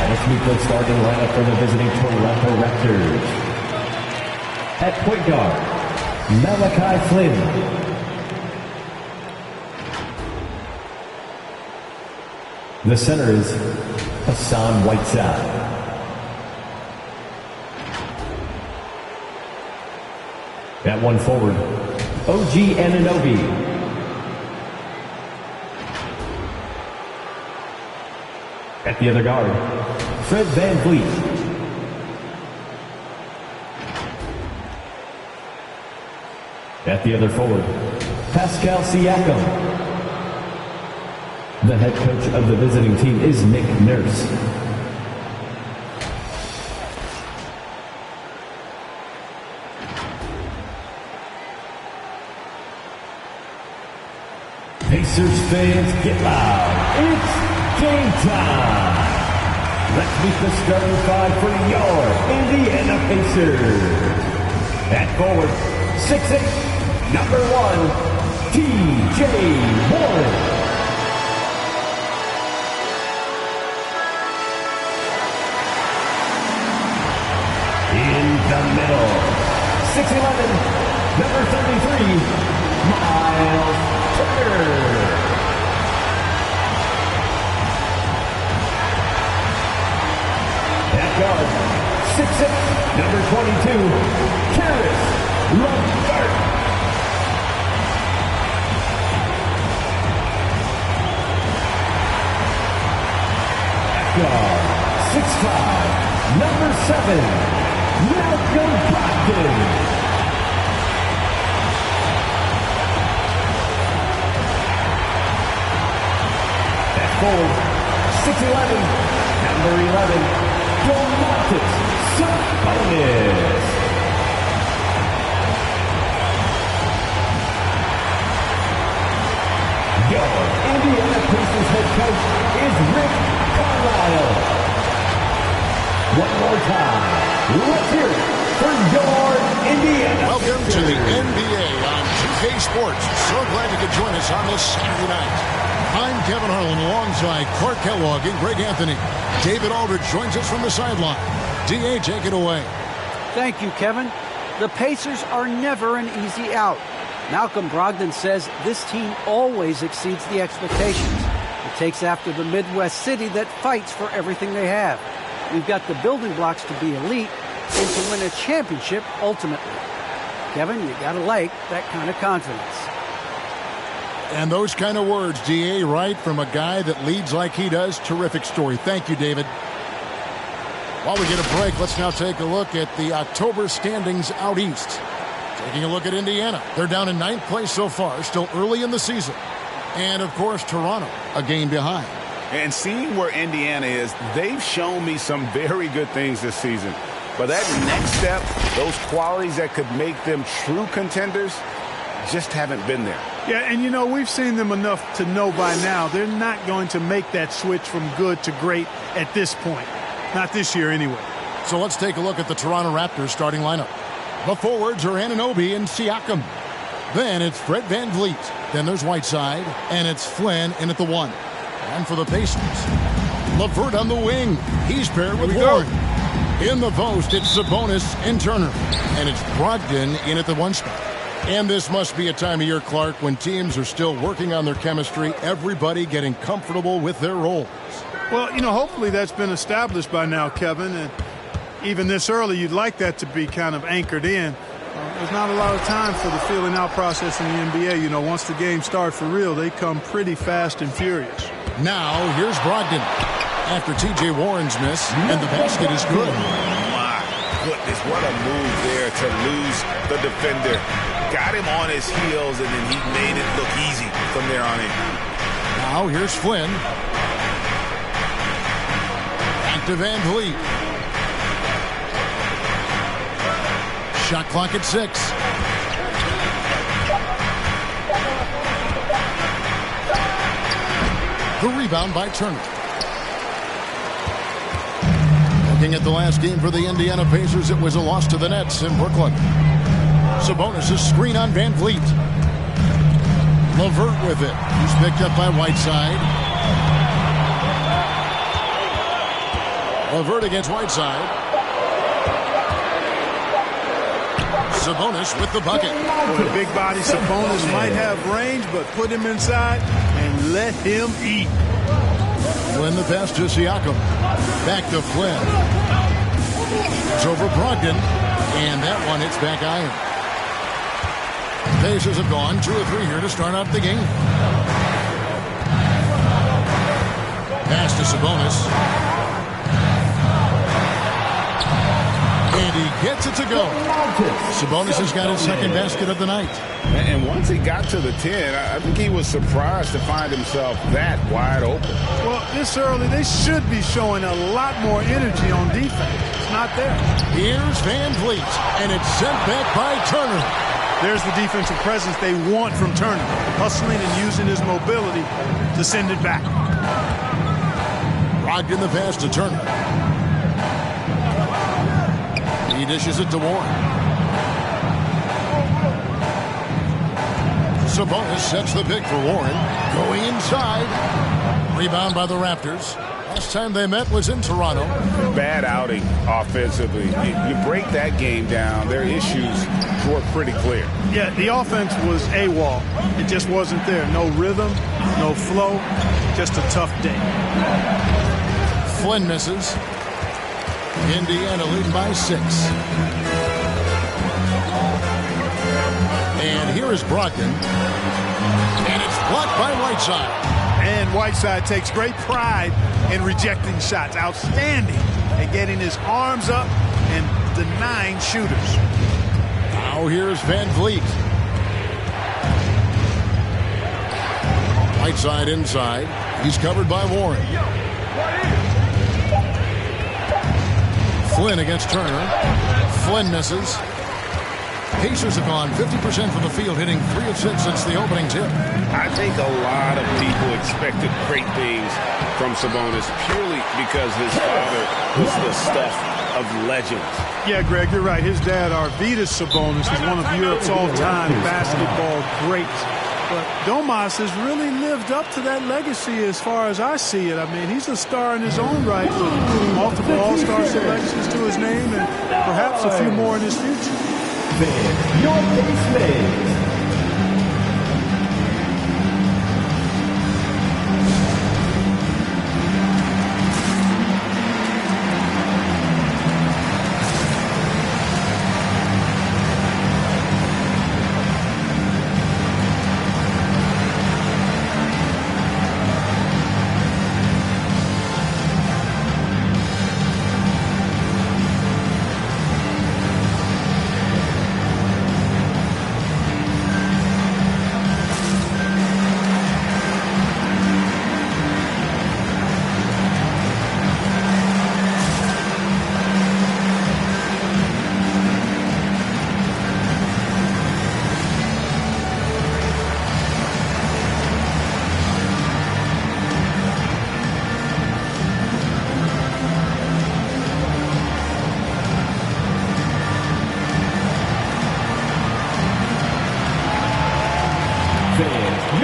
Let's meet the starting lineup for the visiting Toronto Raptors. At point guard, Malachi Flynn. The center is Hassan Whiteside. At one forward, OG Anunoby. At the other guard, Fred VanVleet. At the other forward, Pascal Siakam. The head coach of the visiting team is Nick Nurse. Pacers fans, get loud. It's game time. Let's meet the starting five for your Indiana Pacers. At forward, 6'8", number 1, T.J. Warren. In the middle, 6'11", number 33, Miles Turner. At guard, 6'6", number 22, Karis LeVert. At guard, 6'5", number 7, Malcolm Brogdon. At forward, 6'11", number 11, Domantas Sabonis. Your Indiana Pacers head coach is Rick Carlisle. One more time, let's hear it for your Indiana Welcome Pacers. to the NBA on 2K Sports. So glad you could join us on this Saturday night. I'm Kevin Harlan alongside Clark Kellogg and Greg Anthony. David Aldridge joins us from the sideline. D.A., take it away. Thank you, Kevin. The Pacers are never an easy out. Malcolm Brogdon says this team always exceeds the expectations. It takes after the Midwest city that fights for everything they have. We've got the building blocks to be elite and to win a championship ultimately. Kevin, you gotta like that kind of confidence. And those kind of words, D.A., right from a guy that leads like he does. Terrific story. Thank you, David. While we get a break, let's now take a look at the October standings out east. Taking a look at Indiana. They're down in 9th place so far, still early in the season. And, of course, Toronto, a game behind. And seeing where Indiana is, they've shown me some very good things this season. But that next step, those qualities that could make them true contenders, just haven't been there. Yeah, and you know, we've seen them enough to know by now they're not going to make that switch from good to great at this point. Not this year anyway. So let's take a look at the Toronto Raptors starting lineup. The forwards are Anunoby and Siakam. Then it's Fred VanVleet. Then there's Whiteside. And it's Flynn in at the 1. And for the Pacers, LeVert on the wing. He's paired with Warren. In the post, it's Sabonis and Turner. And it's Brogdon in at the 1 spot. And this must be a time of year, Clark, when teams are still working on their chemistry, everybody getting comfortable with their roles. Well, you know, hopefully that's been established by now, Kevin. And even this early, you'd like that to be kind of anchored in. There's not a lot of time for the feeling out process in the NBA. You know, once the game starts for real, they come pretty fast and furious. Now, here's Brogdon. After T.J. Warren's miss, and the basket is good. My goodness, what a move there to lose the defender. Got him on his heels, and then he made it look easy from there on in. Now, here's Flynn. Back to VanVleet. Shot clock at 6. The rebound by Turner. Looking at the last game for the Indiana Pacers, it was a loss to the Nets in Brooklyn. Sabonis' screen on VanVleet. LeVert with it. He's picked up by Whiteside. LeVert against Whiteside. Sabonis with the bucket. With a big body, Sabonis might have range, but put him inside and let him eat. Flynn the pass to Siakam. Back to Flynn. It's over Brogdon. And that one hits back iron. Pacers have gone 2 of 3 here to start out the game. Pass to Sabonis. And he gets it to go. Sabonis has got his second basket of the night. And once he got to the 10, I think he was surprised to find himself that wide open. Well, this early, they should be showing a lot more energy on defense. It's not there. Here's Van Vliet, and it's sent back by Turner. There's the defensive presence they want from Turner, hustling and using his mobility to send it back. Brogdon the pass to Turner. He dishes it to Warren. Sabonis sets the pick for Warren. Going inside. Rebound by the Raptors. Last time they met was in Toronto. Bad outing offensively. You break that game down, their issues were pretty clear. Yeah, the offense was AWOL. It just wasn't there. No rhythm, no flow, just a tough day. Flynn misses. Indiana leading by 6. And here is Brogdon. And it's blocked by Whiteside. And Whiteside takes great pride in rejecting shots. Outstanding at getting his arms up and denying shooters. Now here's Van Vliet. Whiteside inside. He's covered by Warren. Flynn against Turner. Flynn misses. Pacers have gone 50% from the field, hitting 3 of 6 since the opening tip. I think a lot of people expected great things from Sabonis purely because his father was the stuff of legends. Yeah, Greg, you're right. His dad, Arvydas Sabonis, is one of Europe's all-time basketball greats. But Domas has really lived up to that legacy as far as I see it. I mean, he's a star in his own right with multiple All-Star selections to his name and perhaps a few more in his future. Your base made.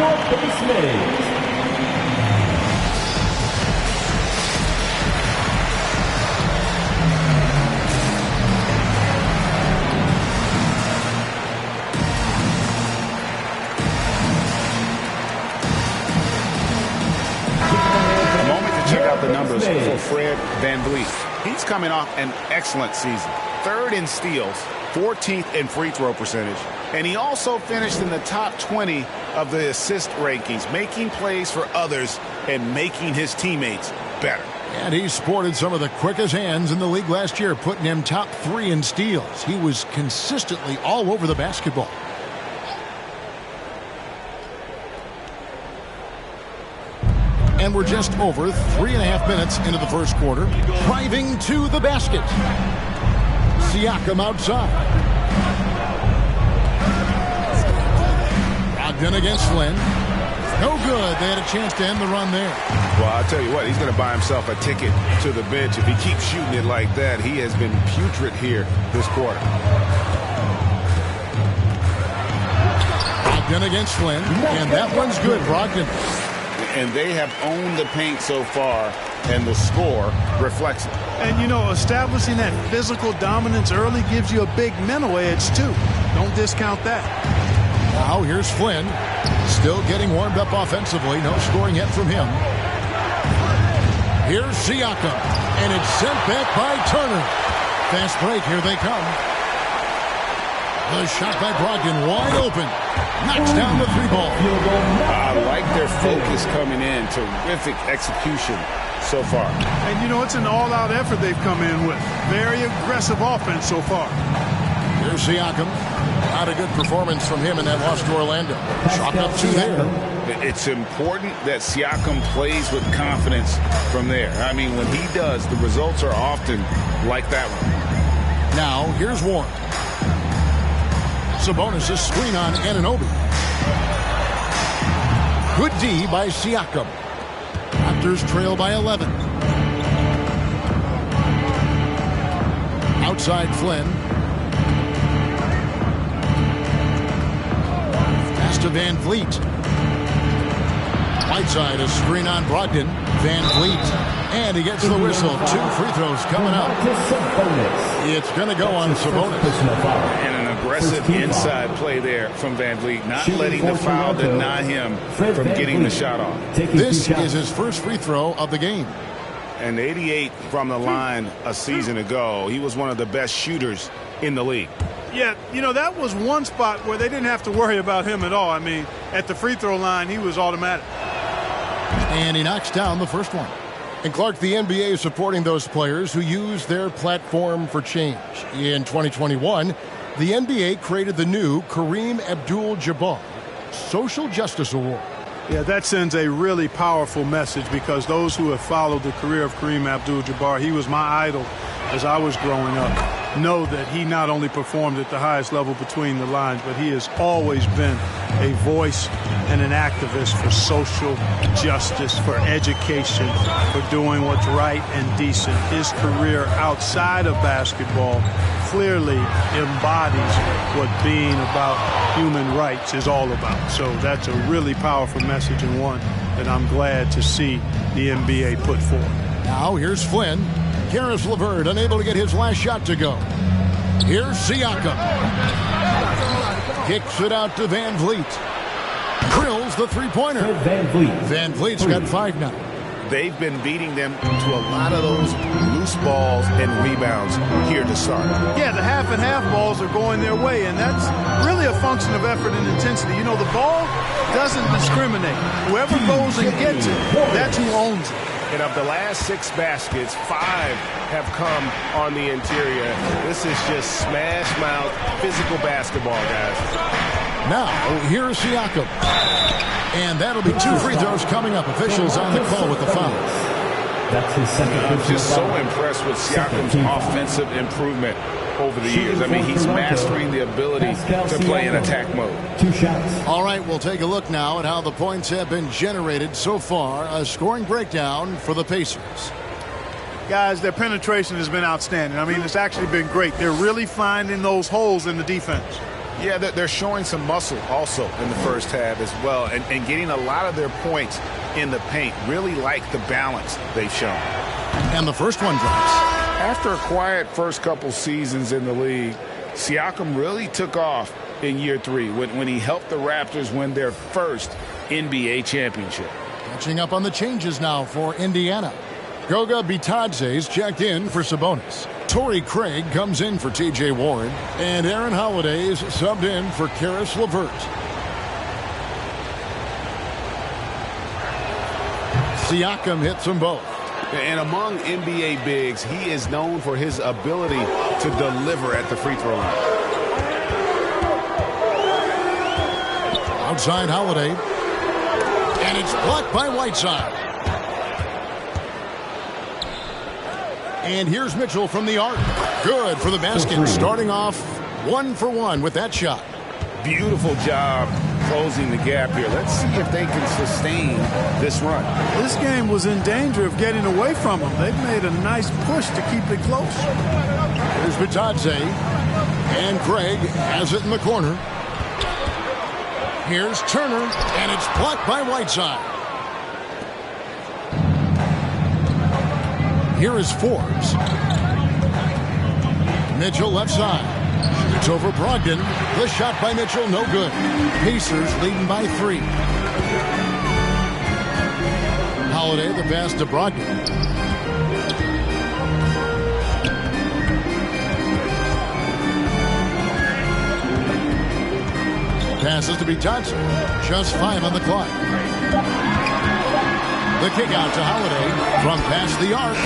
Your base made. The numbers for Fred VanVleet. He's coming off an excellent season. 3rd in steals, 14th in free throw percentage, and he also finished in the top 20 of the assist rankings, making plays for others and making his teammates better. And he sported some of the quickest hands in the league last year, putting him top 3 in steals. He was consistently all over the basketball. And we're just over 3.5 minutes into the first quarter. Driving to the basket. Siakam outside. Brogdon against Flynn. No good. They had a chance to end the run there. Well, I'll tell you what, he's going to buy himself a ticket to the bench. If he keeps shooting it like that, he has been putrid here this quarter. Brogdon against Flynn. And that one's good, Brogdon. And they have owned the paint so far and the score reflects it. And, you know, establishing that physical dominance early gives you a big mental edge, too. Don't discount that. Now here's Flynn. Still getting warmed up offensively. No scoring yet from him. Here's Siakam. And it's sent back by Turner. Fast break. Here they come. The shot by Brogdon wide open. Knocks down the three ball. I like their focus coming in. Terrific execution so far. And, you know, it's an all-out effort they've come in with. Very aggressive offense so far. Here's Siakam. Not a good performance from him in that loss to Orlando. Chalk up 2 there. It's important that Siakam plays with confidence from there. I mean, when he does, the results are often like that one. Now, here's Warren. Sabonis' screen on Anunoby. Good D by Siakam. Raptors trail by 11. Outside Flynn. Pass to Van Vliet. Whiteside, a screen on Brogdon. Van Vliet. And he gets the whistle. 2 free throws coming up. It's going to go on Sabonis. And an aggressive inside play there from Van Vliet. Not letting the foul deny him from getting the shot off. This is his first free throw of the game. And 88 from the line a season ago. He was one of the best shooters in the league. Yeah, you know, that was one spot where they didn't have to worry about him at all. I mean, at the free throw line, he was automatic. And he knocks down the first one. And Clark, the NBA is supporting those players who use their platform for change. In 2021, the NBA created the new Kareem Abdul-Jabbar Social Justice Award. Yeah, that sends a really powerful message because those who have followed the career of Kareem Abdul-Jabbar, he was my idol as I was growing up, know that he not only performed at the highest level between the lines, but he has always been a voice and an activist for social justice, for education, for doing what's right and decent. His career outside of basketball clearly embodies what being about human rights is all about. So that's a really powerful message, and one that I'm glad to see the NBA put forward. Now here's Flynn. Karis LeVert unable to get his last shot to go. Here's Siakam. Kicks it out to Van Vliet. Drills the three-pointer. Van Vliet's got 5 now. They've been beating them to a lot of those loose balls and rebounds here to start. Yeah, the half and half balls are going their way, and that's really a function of effort and intensity. You know, the ball doesn't discriminate. Whoever goes and gets it, that's who owns it. And of the last 6 baskets, 5 have come on the interior. This is just smash mouth physical basketball, guys. Now, here's Siakam. And that'll be 2 free throws coming up. Officials on the call with the foul. That's his second. I'm just so impressed with Siakam's offensive improvement over the years. I mean, he's mastering the ability to play in attack mode. 2 shots. All right, we'll take a look now at how the points have been generated so far. A scoring breakdown for the Pacers. Guys, their penetration has been outstanding. I mean, it's actually been great. They're really finding those holes in the defense. Yeah, they're showing some muscle also in the first half as well, and getting a lot of their points in the paint. Really like the balance they've shown. And the first one drops. After a quiet first couple seasons in the league, Siakam really took off in year 3 when he helped the Raptors win their first NBA championship. Catching up on the changes now for Indiana. Goga Bitadze's checked in for Sabonis. Torrey Craig comes in for T.J. Warren. And Aaron Holiday is subbed in for Karis LeVert. Siakam hits them both. And among NBA bigs, he is known for his ability to deliver at the free throw line. Outside Holiday. And it's blocked by Whiteside. And here's Mitchell from the arc. Good for the basket. Starting off 1 for 1 with that shot. Beautiful job closing the gap here. Let's see if they can sustain this run. This game was in danger of getting away from them. They've made a nice push to keep it close. Here's Bitadze. And Craig has it in the corner. Here's Turner. And it's blocked by Whiteside. Here is Forbes. Mitchell left side. Shoots over Brogdon. The shot by Mitchell, no good. Pacers leading by 3. Holiday, the pass to Brogdon. Passes to be Johnson. Just 5 on the clock. The kick out to Holiday from past the arc.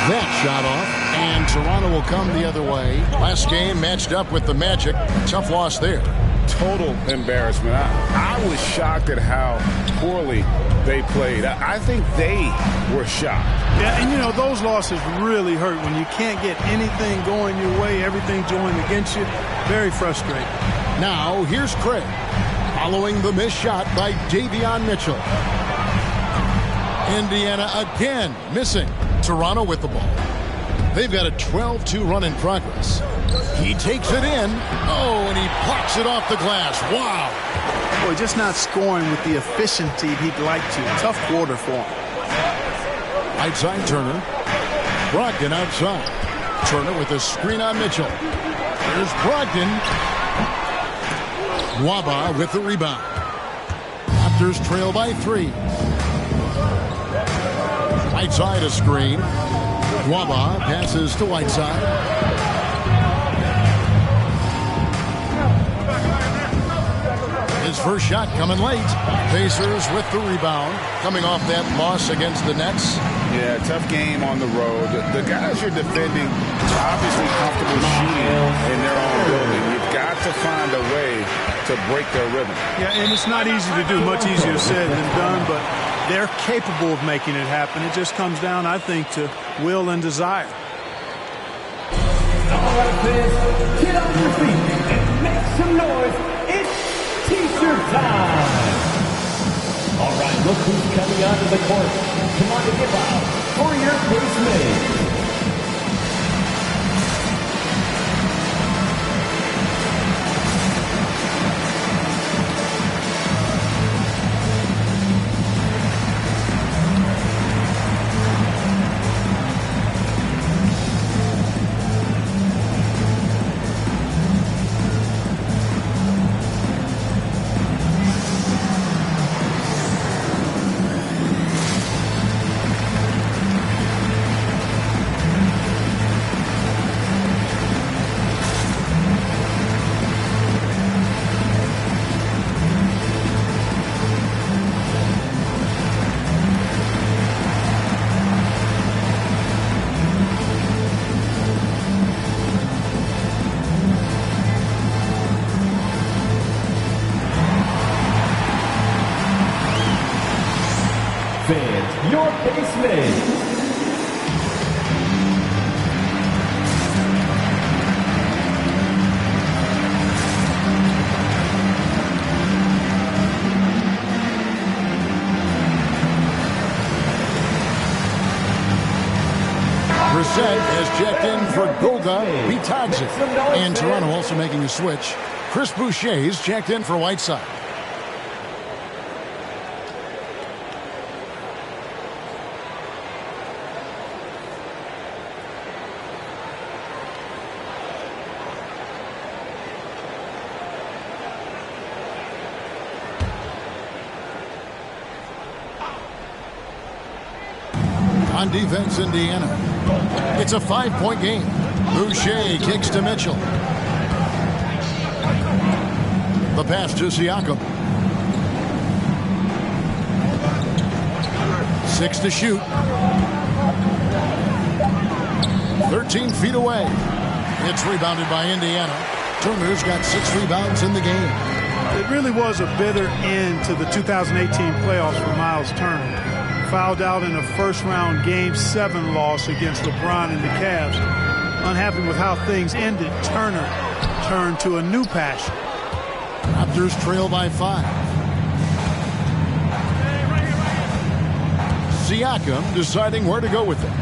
That shot off, and Toronto will come the other way. Last game matched up with the Magic. Tough loss there. Total embarrassment. I was shocked at how poorly they played. I think they were shocked. Yeah, and you know, those losses really hurt when you can't get anything going your way, everything's going against you. Very frustrating. Now, here's Craig. Following the missed shot by Davion Mitchell. Indiana again missing. Toronto with the ball. They've got a 12-2 run in progress. He takes it in. Oh, and he pops it off the glass. Wow. Boy, just not scoring with the efficiency he'd like to. Tough quarter for him. Right side Turner. Brogdon outside. Turner with a screen on Mitchell. There's Brogdon. Waba with the rebound. Raptors trail by 3. Whiteside a screen. Waba passes to Whiteside. His first shot coming late. Pacers with the rebound. Coming off that loss against the Nets. Yeah, tough game on the road. The guys you're defending obviously comfortable shooting in their own building. You've got to find a way to break their rhythm. Yeah, and it's not easy to do. Much easier said than done, but they're capable of making it happen. It just comes down, I think, to will and desire. All right, fans, get on your feet and make some noise. It's T-shirt time. All right, look who's coming onto the court. Come on to give out for your base mate. Fans, your base mate. Brissett has checked in for Goga Bitadze. And Toronto also making a switch. Chris Boucher's checked in for Whiteside. On defense, Indiana. It's a 5-point game. Boucher kicks to Mitchell. The pass to Siakam. 6 to shoot. 13 feet away. It's rebounded by Indiana. Turner's got 6 rebounds in the game. It really was a bitter end to the 2018 playoffs for Miles Turner. Fouled out in a first-round Game 7 loss against LeBron and the Cavs. Unhappy with how things ended, Turner turned to a new passion. Raptors trail by 5. Siakam deciding where to go with it.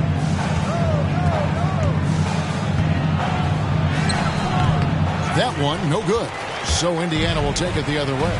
That one, no good. So Indiana will take it the other way.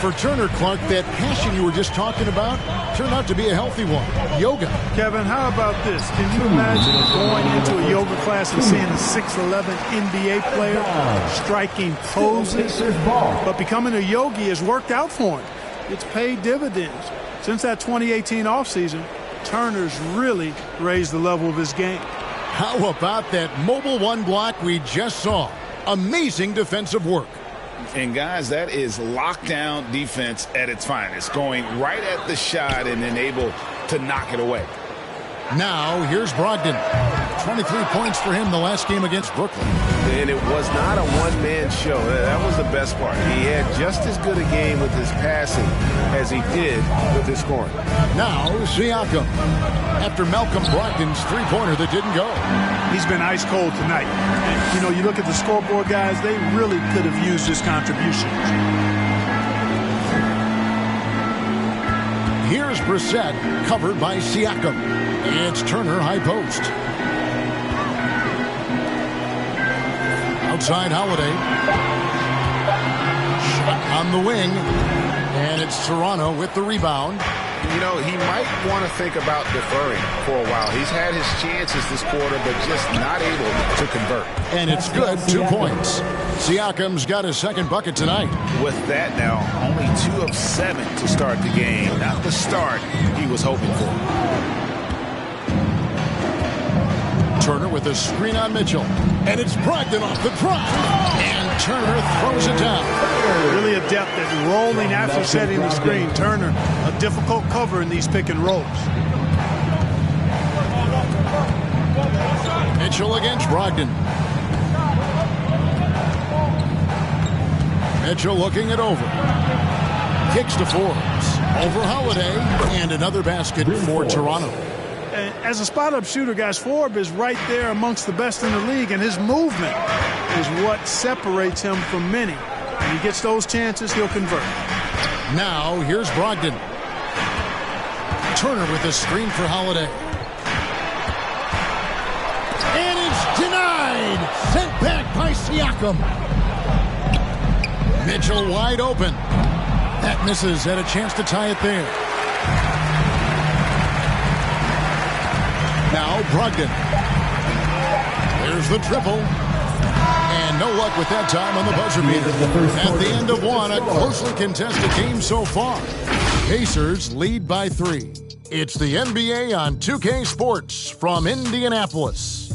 For Turner, Clark, that passion you were just talking about turned out to be a healthy one. Yoga. Kevin, how about this? Can you imagine going into a yoga class and seeing a 6'11" NBA player striking poses? But becoming a yogi has worked out for him. It's paid dividends. Since that 2018 offseason, Turner's really raised the level of his game. How about that mobile one block we just saw? Amazing defensive work. And, guys, that is lockdown defense at its finest, going right at the shot and then able to knock it away. Now, here's Brogdon. 23 points for him the last game against Brooklyn. And it was not a one-man show. That was the best part. He had just as good a game with his passing as he did with his scoring. Now, Siakam. After Malcolm Brogdon's three-pointer that didn't go. He's been ice cold tonight. And, you know, you look at the scoreboard, guys, they really could have used his contributions. Here's Brissett, covered by Siakam. It's Turner, high post. Outside Holiday. Shot on the wing. And it's Toronto with the rebound. You know, he might want to think about deferring for a while. He's had his chances this quarter, but just not able to convert. And it's good, 2 points. Siakam's got his second bucket tonight. With that now, only 2 of 7 to start the game. Not the start he was hoping for. Turner with a screen on Mitchell. And it's Brogdon off the drive. And Turner throws it down. Really adept at rolling after setting the screen. Turner, a difficult cover in these pick and rolls. Mitchell against Brogdon. Mitchell looking it over. Kicks to Forbes. Over Holiday. And another basket for Toronto. As a spot-up shooter, guys, Forbes is right there amongst the best in the league, and his movement is what separates him from many. When he gets those chances, he'll convert. Now, here's Brogdon. Turner with a screen for Holiday. And it's denied! Sent back by Siakam. Mitchell wide open. That misses, had a chance to tie it there. Now Brogdon. There's the triple. And no luck with that time on the buzzer beater. At the end of one, a closely contested game so far. Pacers lead by 3. It's the NBA on 2K Sports from Indianapolis.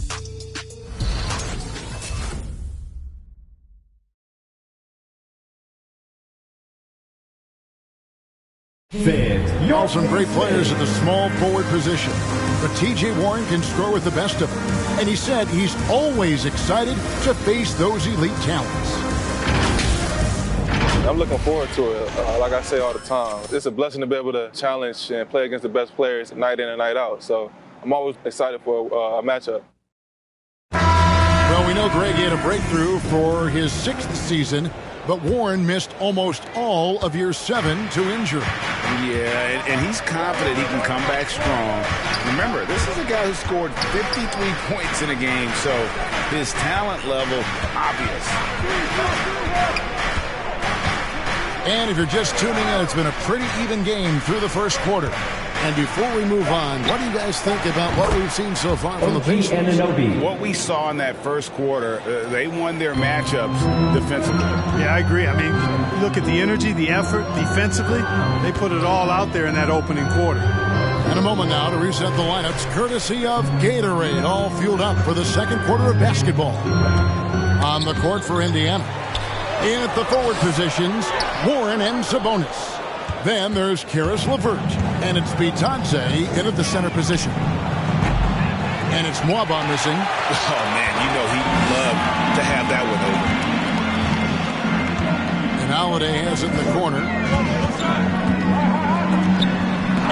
Some great players at the small forward position. But T.J. Warren can score with the best of them. And he said he's always excited to face those elite talents. I'm looking forward to it. Like I say all the time, it's a blessing to be able to challenge and play against the best players night in and night out. So I'm always excited for a matchup. Well, we know Greg had a breakthrough for his 6th season, but Warren missed almost all of year 7 to injury. Yeah, and he's confident he can come back strong. Remember, this is a guy who scored 53 points in a game, so his talent level obvious. And if you're just tuning in, it's been a pretty even game through the first quarter. And before we move on, what do you guys think about what we've seen so far from the Pacers? What we saw in that first quarter, they won their matchups defensively. Yeah, I agree. I mean, look at the energy, the effort defensively. They put it all out there in that opening quarter. In a moment now to reset the lineups, courtesy of Gatorade, all fueled up for the second quarter of basketball. On the court for Indiana. In at the forward positions, Warren and Sabonis. Then there's Karis LeVert, and it's Bitadze in at the center position. And it's Mwaba missing. Oh, man, you know he'd love to have that one over. And Holiday has it in the corner.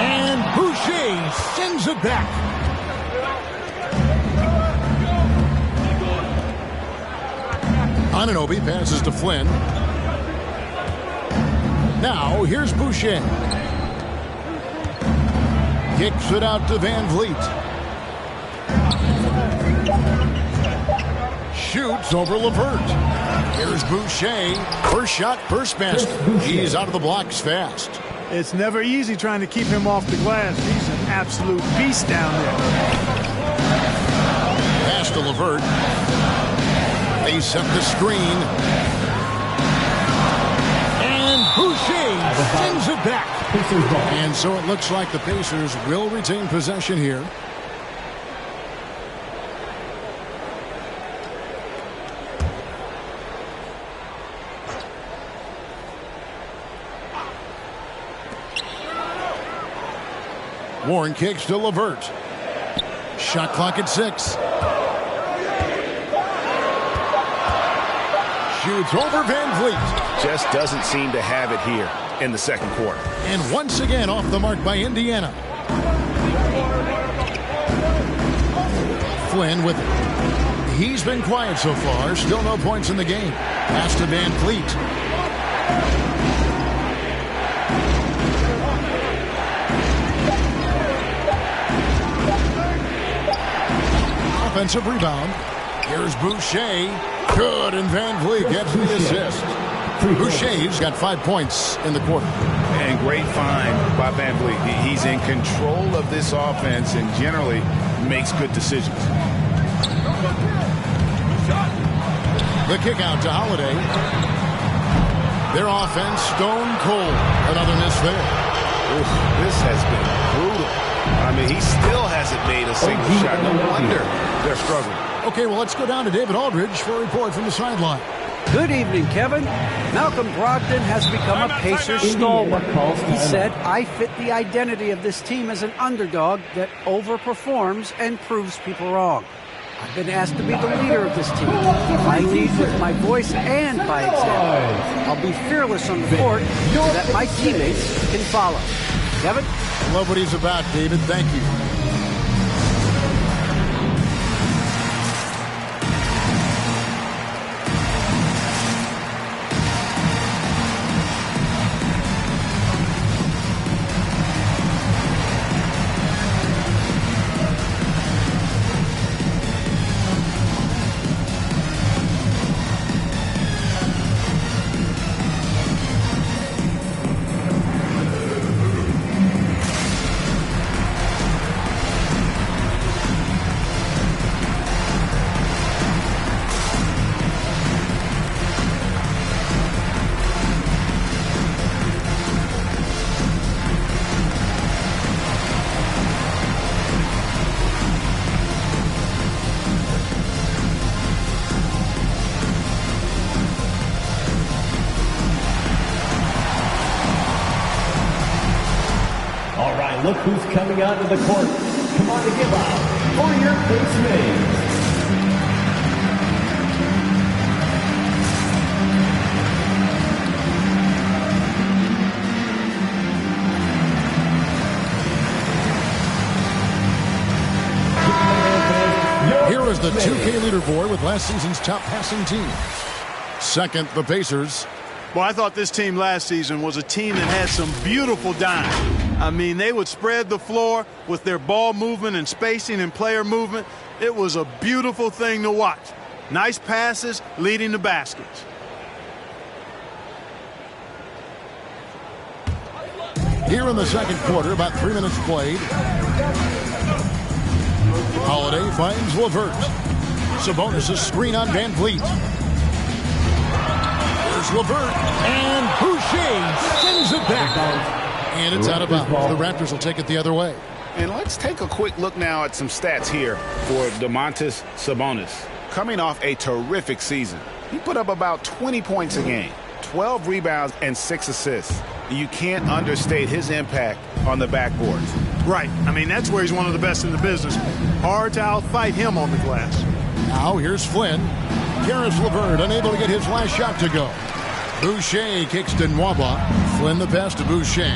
And Boucher sends it back. Anunoby passes to Flynn. Now, here's Boucher. Kicks it out to Van Vliet. shoots over LeVert. Here's Boucher. First shot, first basket. He's out of the blocks fast. It's never easy trying to keep him off the glass. He's an absolute beast down there. Pass to LeVert. They set the screen. And Boucher sends it back. And so it looks like the Pacers will retain possession here. Warren kicks to LeVert. Shot clock at 6. Shoots over Van Vliet. Just doesn't seem to have it here in the second quarter. And once again off the mark by Indiana. Flynn with it. He's been quiet so far. Still no points in the game. Pass to Van Vliet. Offensive rebound. Here's Boucher. Good, and Van Vliet gets the assist. Boucher's got 5 points in the quarter. And great find by Van Vliet. He's in control of this offense and generally makes good decisions. The kick out to Holiday. Their offense stone cold. Another miss there. Oof, this has been brutal. I mean, he still hasn't made a single shot. No wonder they're struggling. Okay, well, let's go down to David Aldridge for a report from the sideline. Good evening, Kevin. Malcolm Brogdon has become a Pacers stalwart. He said, I fit the identity of this team as an underdog that overperforms and proves people wrong. I've been asked to be the leader of this team. I lead with my voice and by example. I'll be fearless on the court so that my teammates can follow. Kevin? Love what he's about, David. Thank you. Look who's coming onto the court. Come on to give out for your base mates. Here is the 2K leaderboard with last season's top passing team. Second, the Pacers. Well, I thought this team last season was a team that had some beautiful dimes. I mean, they would spread the floor with their ball movement and spacing and player movement. It was a beautiful thing to watch. Nice passes leading to baskets. Here in the second quarter, about 3 minutes played. Holiday finds LeVert. Sabonis' screen on Van Vliet. There's LeVert, and Boucher sends it back. And it's out of bounds. The Raptors will take it the other way. And let's take a quick look now at some stats here for Domantas Sabonis. Coming off a terrific season, he put up about 20 points a game, 12 rebounds, and 6 assists. You can't understate his impact on the backboards. Right. I mean, that's where he's one of the best in the business. Hard to outfight him on the glass. Now here's Flynn. Karis LeVert unable to get his last shot to go. Boucher kicks to Nwaba. Flynn the pass to Boucher.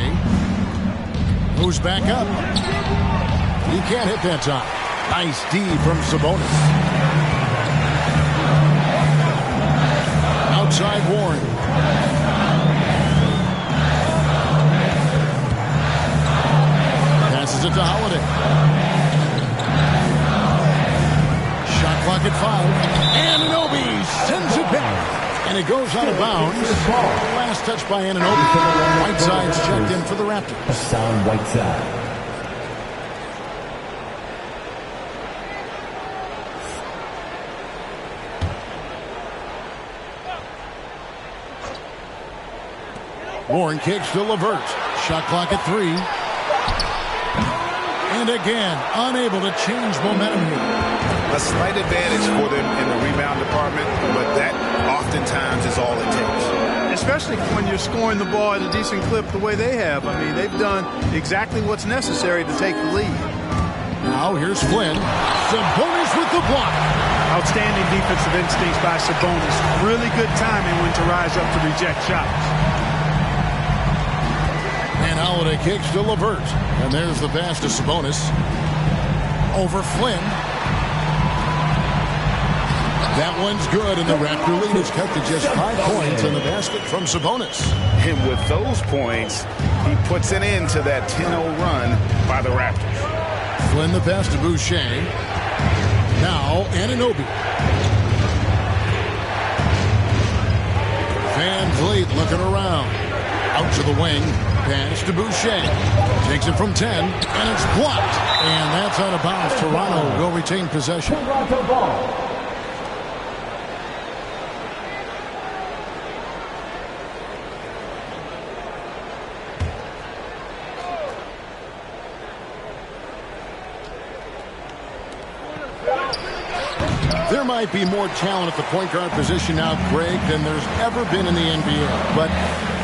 Moves back up. He can't hit that time. Nice D from Sabonis. Outside Warren. Passes it to Holiday. Shot clock at 5. And Anobi he goes out of bounds. Last touch by Anunoby. Whiteside's checked in for the Raptors. Hassan Whiteside. Warren kicks to LeVert. Shot clock at 3. And again, unable to change momentum here. A slight advantage for them in the rebound department, but that oftentimes is all it takes. Especially when you're scoring the ball at a decent clip the way they have. I mean, they've done exactly what's necessary to take the lead. Now here's Flynn. Sabonis with the block. Outstanding defensive instincts by Sabonis. Really good timing when to rise up to reject shots. And Holiday kicks to LeVert. And there's the pass to Sabonis. Over Flynn. That one's good, and the Raptor lead is cut to just 5 points in the basket from Sabonis. And with those points, he puts an end to that 10-0 run by the Raptors. Flynn the pass to Boucher. Now Anunoby. Van Vliet looking around. Out to the wing. Pass to Boucher. Takes it from 10, and it's blocked. And that's out of bounds. Toronto will retain possession. Toronto ball. There might be more talent at the point guard position now, Greg, than there's ever been in the NBA. But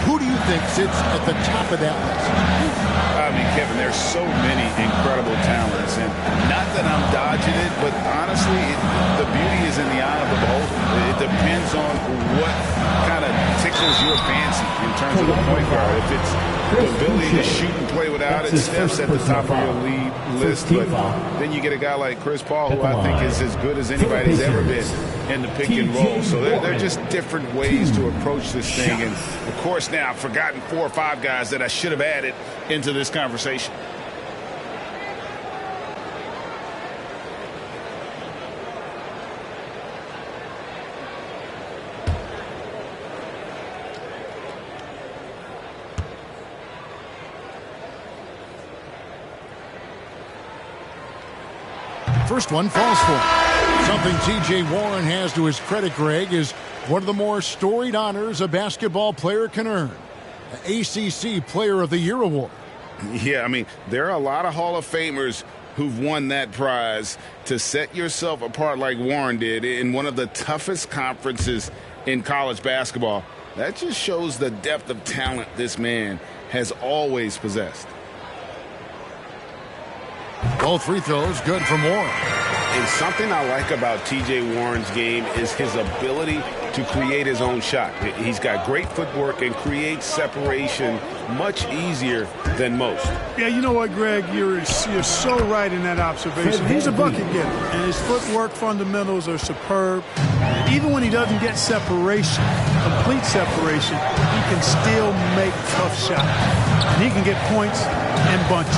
who do you think sits at the top of that list? I mean, Kevin, there's so many incredible talents. And not that I'm dodging it, but honestly, the beauty is in the eye of the beholder. It depends on what kind of tickles your fancy in terms of the point guard. If it's the ability to shoot and play without it, Steph's at the top of your lead list. But then you get a guy like Chris Paul, who I think is as good as anybody's ever been in the pick and roll. So they're just different ways to approach this thing. And, of course, now I've forgotten 4 or 5 guys that I should have added into this conversation. First one falls for him. Something T.J. Warren has to his credit, Greg, is one of the more storied honors a basketball player can earn. The ACC Player of the Year award. Yeah, I mean, there are a lot of Hall of Famers who've won that prize. To set yourself apart like Warren did in one of the toughest conferences in college basketball, that just shows the depth of talent this man has always possessed. Both free throws good from Warren. And something I like about T.J. Warren's game is his ability to create his own shot. He's got great footwork and creates separation much easier than most. Yeah, you know what, Greg? You're so right in that observation. He's a bucket getter, and his footwork fundamentals are superb. Even when he doesn't get separation, complete separation, he can still make tough shots. And he can get points and bunches.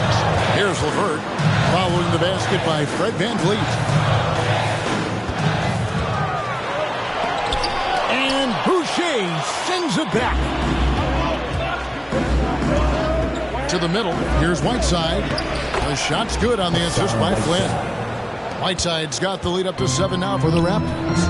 Here's LeVert, following the basket by Fred VanVleet. And Boucher sends it back. To the middle. Here's Whiteside. The shot's good on the assist by Flynn. Whiteside's got the lead up to 7 now for the Raptors.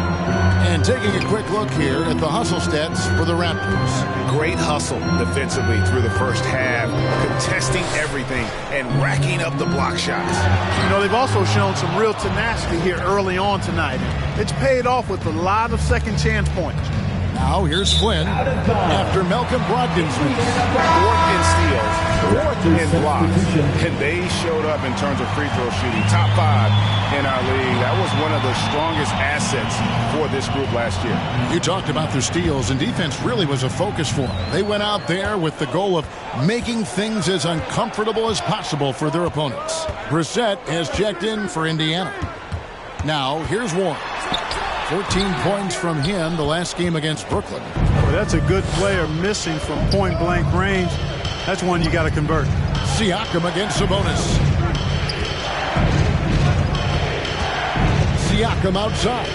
And taking a quick look here at the hustle stats for the Raptors. Great hustle defensively through the first half, contesting everything and racking up the block shots. You know, they've also shown some real tenacity here early on tonight. It's paid off with a lot of second chance points. Now here's Flynn after Malcolm Brogdon's miss. 4th in steals, 4th in blocks, and they showed up in terms of free throw shooting. Top 5 in our league. That was one of the strongest assets for this group last year. You talked about their steals, and defense really was a focus for them. They went out there with the goal of making things as uncomfortable as possible for their opponents. Brissett has checked in for Indiana. Now here's Warren. 14 points from him the last game against Brooklyn. Well, that's a good player missing from point-blank range. That's one you got to convert. Siakam against Sabonis. Siakam outside.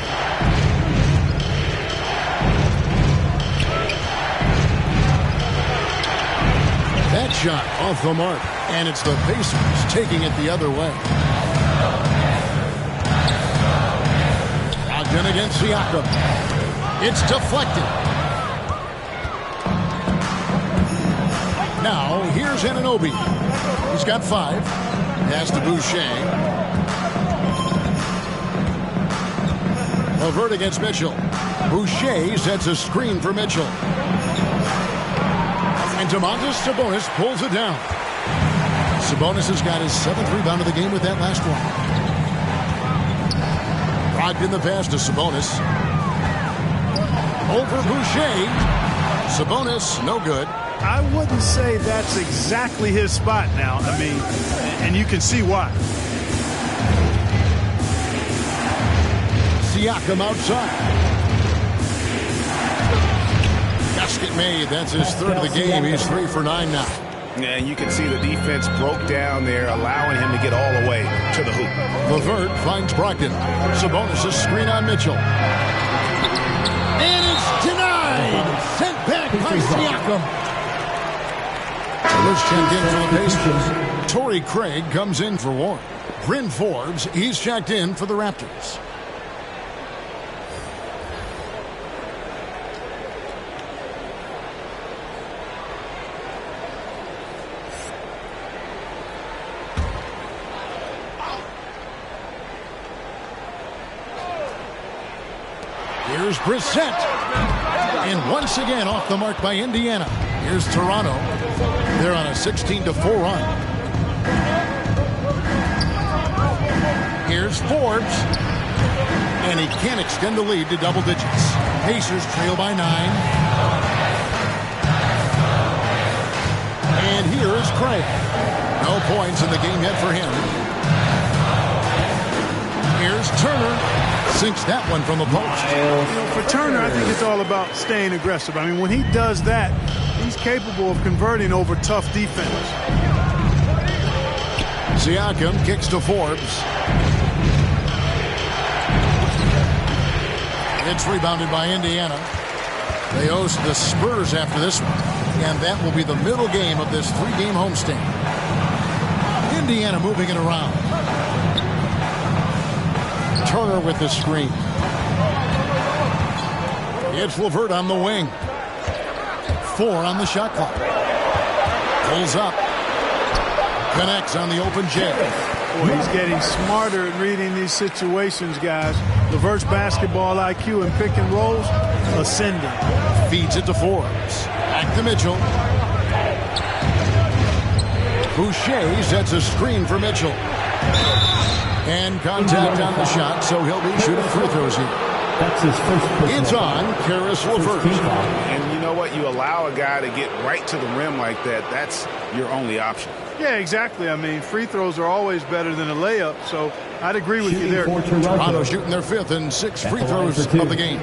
That shot off the mark, and it's the Pacers taking it the other way. Brogdon against Siakam. It's deflected. Now, here's Anunoby. He's got 5. Pass to Boucher. LeVert against Mitchell. Boucher sets a screen for Mitchell. And Domantas Sabonis pulls it down. Sabonis has got his 7th rebound of the game with that last one. Brogdon the pass to Sabonis. Over Boucher. Sabonis, no good. I wouldn't say that's exactly his spot now. I mean, and you can see why. Siakam outside. Basket made. That's his 3rd of the game. He's 3 for 9 now. Yeah, and you can see the defense broke down there, allowing him to get all the way to the hoop. LeVert finds Brogdon. Sabonis' screen on Mitchell. And it's denied. Sent back by Siakam. Let's check in for the Pacers. Torrey Craig comes in for Warren. Bryn Forbes, he's checked in for the Raptors. Here's Brissett. And once again off the mark by Indiana. Here's Toronto. They're on a 16-4 run. Here's Forbes. And he can't extend the lead to double digits. Pacers trail by 9. And here is Craig. No points in the game yet for him. Here's Turner. Sinks that one from the post. You know, for Turner, I think it's all about staying aggressive. I mean, when he does that, he's capable of converting over tough defense. Siakam kicks to Forbes. It's rebounded by Indiana. They host the Spurs after this one, and that will be the middle game of this 3-game homestand. Indiana moving it around. Turner with the screen. It's LeVert on the wing. 4 on the shot clock. Pulls up. Connects on the open J. Boy, he's getting smarter at reading these situations, guys. LeVert's basketball IQ and pick and rolls ascending. Feeds it to Forbes. Back to Mitchell. Boucher sets a screen for Mitchell. And contact on the shot, so he'll be shooting free throws here. That's his first. It's on Caris LeVert. And you know what? You allow a guy to get right to the rim like that. That's your only option. Yeah, exactly. I mean, free throws are always better than a layup, so I'd agree with you there. Toronto shooting their 5th and 6th free throws of the game.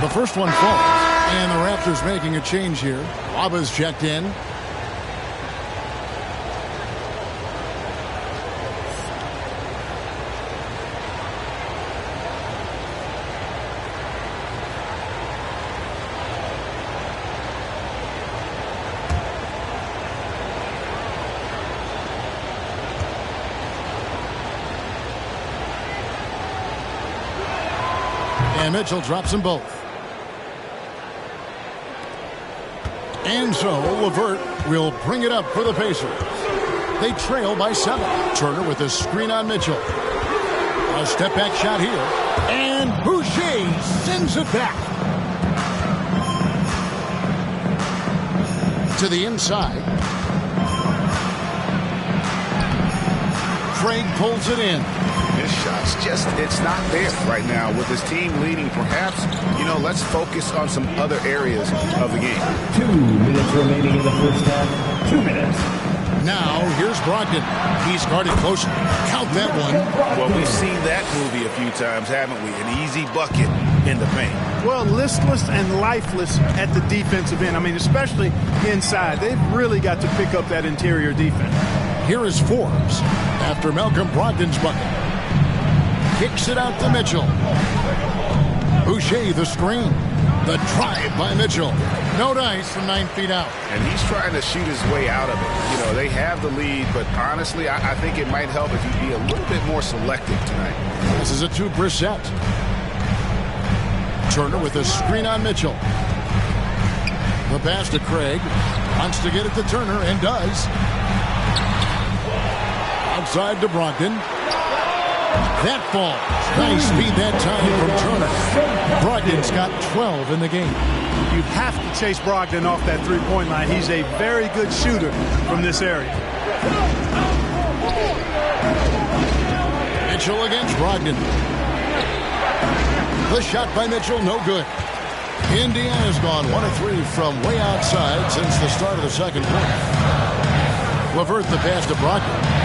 The first one falls, and the Raptors making a change here. Waba's checked in. And Mitchell drops them both. And so LeVert will bring it up for the Pacers. They trail by 7. Turner with a screen on Mitchell. A step back shot here. And Boucher sends it back. To the inside. Craig pulls it in. This shot It's not there right now with his team leading. Perhaps, let's focus on some other areas of the game. 2 minutes remaining in the first half. 2 minutes. Now, here's Brogdon. He's guarded closely. Count that one. Well, we've seen that movie a few times, haven't we? An easy bucket in the paint. Well, listless and lifeless at the defensive end. I mean, especially inside. They've really got to pick up that interior defense. Here is Forbes after Malcolm Brogdon's bucket. Kicks it out to Mitchell. Boucher the screen. The drive by Mitchell. No dice from 9 feet out. And he's trying to shoot his way out of it. They have the lead, but honestly, I think it might help if he'd be a little bit more selective tonight. This is a 2 Brissett. Turner with a screen on Mitchell. The pass to Craig. Wants to get it to Turner and does. Outside to Brogdon. That falls. Nice speed that time from Turner. Brogdon's got 12 in the game. You have to chase Brogdon off that three-point line. He's a very good shooter from this area. Mitchell against Brogdon. The shot by Mitchell, no good. Indiana's gone 1 of 3 from way outside since the start of the second quarter. LeVert the pass to Brogdon.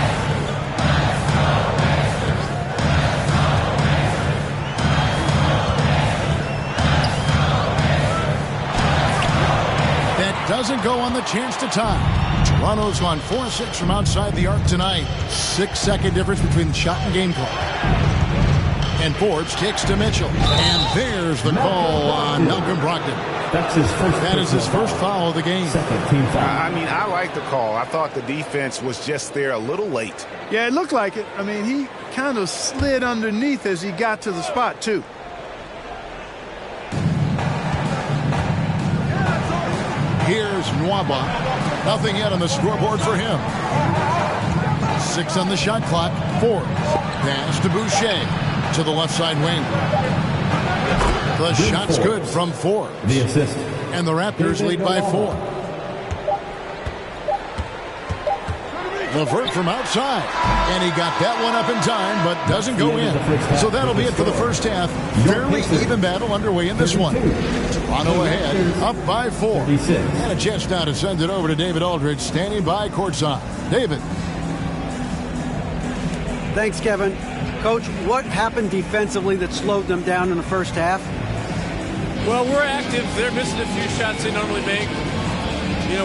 Doesn't go on the chance to tie. Toronto's gone 4-6 from outside the arc tonight. 6-second difference between the shot and game clock. And Forbes kicks to Mitchell. And there's the call on Malcolm Brogdon. That is his first foul of the game. I mean, I like the call. I thought the defense was just there a little late. Yeah, it looked like it. I mean, he kind of slid underneath as he got to the spot, too. Here's Nwaba. Nothing yet on the scoreboard for him. 6 on the shot clock. Forbes. Pass to Boucher. To the left side wing. The shot's good from Forbes. The assist. And the Raptors lead by 4. LeVert from outside. And he got that one up in time, but doesn't go in. So that'll be it for the first half. Fairly even battle underway in this one. Toronto ahead, up by 4. And a chance now to send it over to David Aldridge, standing by courtside. David. Thanks, Kevin. Coach, what happened defensively that slowed them down in the first half? Well, we're active. They're missing a few shots they normally make.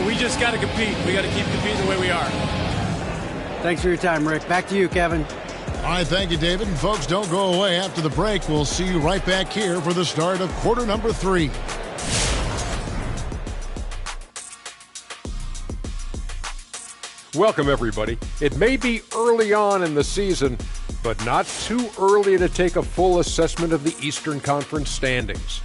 We just got to compete. We got to keep competing the way we are. Thanks for your time, Rick. Back to you, Kevin. All right, thank you, David. And folks, don't go away. After the break, we'll see you right back here for the start of quarter number 3. Welcome, everybody. It may be early on in the season, but not too early to take a full assessment of the Eastern Conference standings.